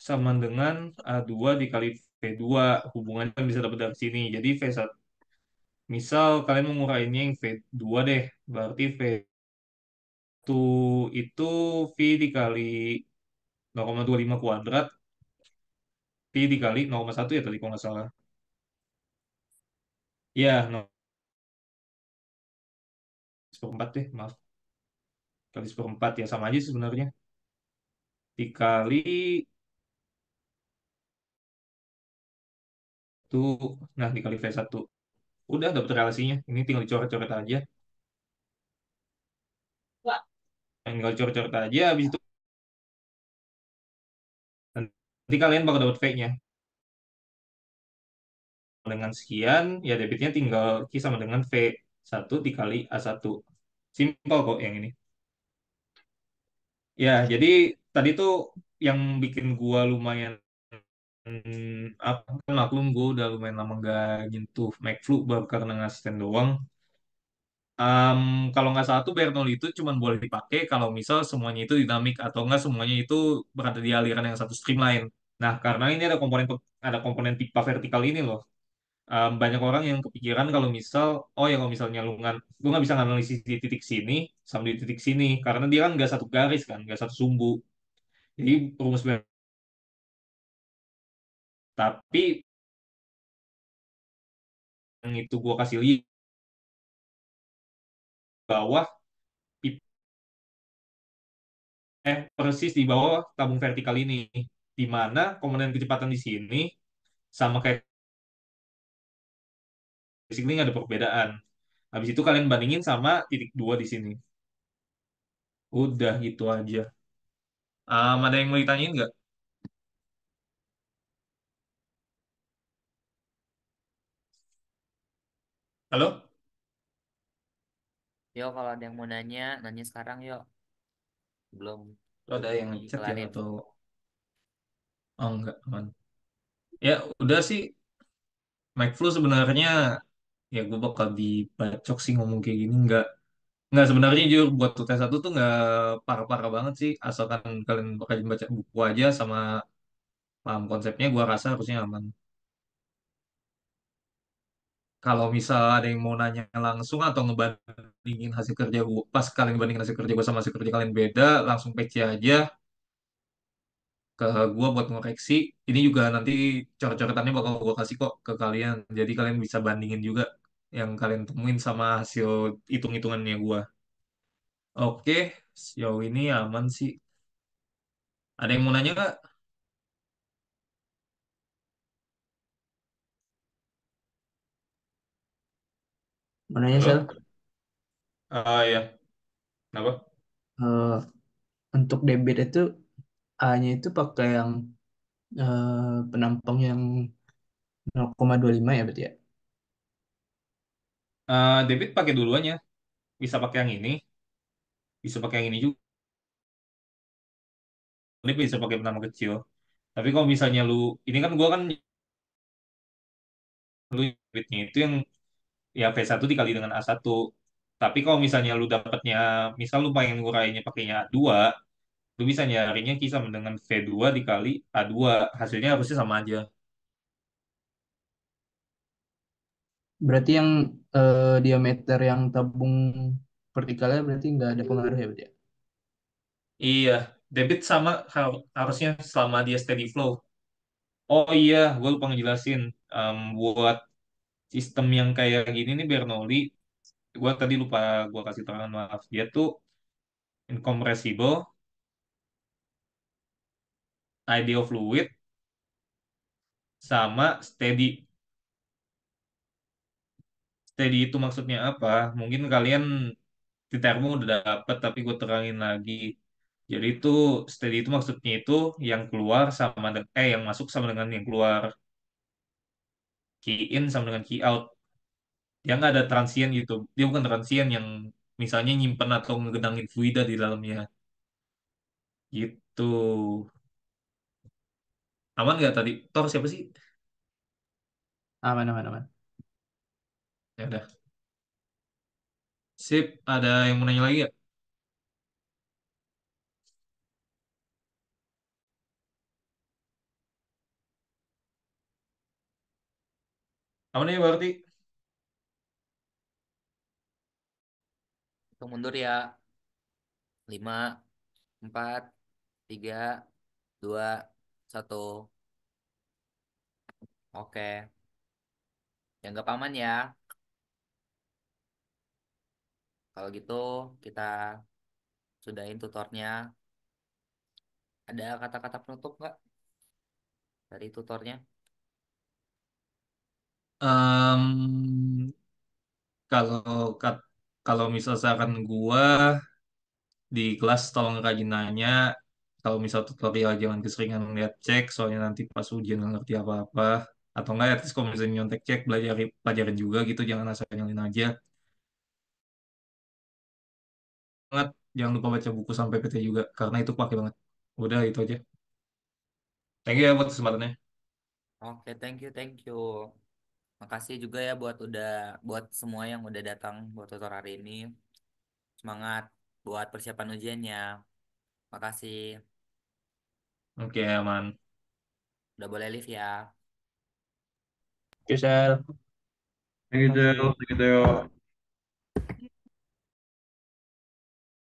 sama dengan A2 dikali V2. Hubungannya kan bisa dapat dari sini. Jadi V1, misal kalian mau nguraiinnya yang V2 deh. Berarti V1 itu V dikali 0,25 kuadrat. V dikali 0,1 ya tadi kalau nggak salah. Ya, 1/4 deh, maaf. Kali 1/4 ya sama aja sebenarnya. Dikali itu, nah dikali V1. Udah dapet relasinya. Ini tinggal dicoret-coret aja. Tinggal coret-coret aja, habis itu nanti kalian bakal dapat V-nya. Dengan sekian, ya debitnya tinggal Q sama dengan V1 dikali A1. Simpel kok yang ini. Ya, jadi tadi tuh yang bikin gua lumayan apa kan maklum gua udah lumayan lama nggak nyentuh McFlu baru karena ngasisten doang. Em, kalau nggak salah tuh Bernoulli itu cuma boleh dipakai kalau misal semuanya itu dinamik atau nggak semuanya itu berada di aliran yang satu streamline. Nah, karena ini ada komponen pipa vertikal ini loh. Banyak orang yang kepikiran kalau misal, oh ya kalau misalnya lu nggak bisa nganalisis di titik sini sama di titik sini karena dia kan nggak satu garis kan, nggak satu sumbu. Jadi tapi yang itu gua kasih lihat bawah persis di bawah tabung vertikal ini, di mana komponen kecepatan di sini sama kayak basically nggak ada perbedaan. Habis itu kalian bandingin sama titik dua di sini. Udah gitu aja. Ada yang mau ditanyain nggak? Halo? Yo, kalau ada yang mau nanya, nanya sekarang yuk. Belum Lo ada yang ngechat ya dikelarin. atau oh enggak, aman. Ya udah sih, McFlu sebenarnya ya gue bakal dibacok sih ngomong kayak gini nggak sebenarnya jujur buat UTS satu tuh nggak parah-parah banget sih asalkan kalian bakal baca buku aja sama paham konsepnya gua rasa harusnya aman. Kalau misal ada yang mau nanya langsung atau ngebandingin hasil kerja gua pas kalian bandingin hasil kerja gua sama hasil kerja kalian beda langsung PC aja ke gua buat ngoreksi. Ini juga nanti coret-coretannya bakal gua kasih kok ke kalian jadi kalian bisa bandingin juga yang kalian temuin sama hasil hitung-hitungannya gua. Oke, sejauh ini aman sih. Ada yang mau nanya nggak? Mananya Sel, Halo? Ya, kenapa? eh, untuk debit itu A-nya itu pakai yang penampang yang 0,25 ya berarti ya. Debit pakai duluannya. Bisa pakai yang ini, bisa pakai yang ini juga. Ini bisa pakai nama kecil. Tapi kalau misalnya ini kan gua kan lu debitnya itu yang ya V1 dikali dengan A1. Tapi kalau misalnya lu dapatnya, misal lu pengen ngurainya pakainya A2, lu bisa nyarinya kisah dengan V2 dikali A2. Hasilnya harusnya sama aja. Berarti yang diameter yang tabung vertikalnya berarti nggak ada pengaruh ya berarti ya. Iya, debit sama harusnya selama dia steady flow. Oh iya, gue lupa ngejelasin. Buat sistem yang kayak gini nih Bernoulli, gue tadi lupa gue kasih tahu maaf. Dia tuh incompressible, ideal fluid sama steady. Steady itu maksudnya apa? Mungkin kalian di termo udah dapet, tapi gue terangin lagi. Jadi itu steady itu maksudnya itu yang keluar yang masuk sama dengan yang keluar. Key in sama dengan key out. Dia nggak ada transient gitu. Dia bukan transient yang misalnya nyimpen atau ngegedangin fluida di dalamnya. Gitu. Aman nggak tadi? Tor siapa sih? Aman, aman, aman. Ya udah. Sip, ada yang mau nanya lagi ya? Aman ya berarti? Hitung mundur ya. 5, 4, 3, 2, 1. Oke. Dianggap aman ya. Kalau gitu kita sudahin tutornya. Ada kata-kata penutup nggak dari tutornya? Em, kalau kat- kalau misalkan gua di kelas tolong rajin nanya. Kalau misal tutorial jangan keseringan lihat cek, soalnya nanti pas ujian nggak ngerti apa-apa. Atau enggak, at least kalau misalnya nyontek cek, pelajarin juga gitu, jangan asal nyalin aja. Banget, jangan lupa baca buku sampai PT juga, karena itu pakai banget. Udah, itu aja. Thank you ya buat kesempatannya. Oke, thank you, thank you. Makasih juga ya buat semua yang udah datang buat tutor hari ini. Semangat buat persiapan ujiannya. Makasih. Oke, aman. Udah boleh live ya. Oke, Sel. Thank you, Cel. Thank you, Theo.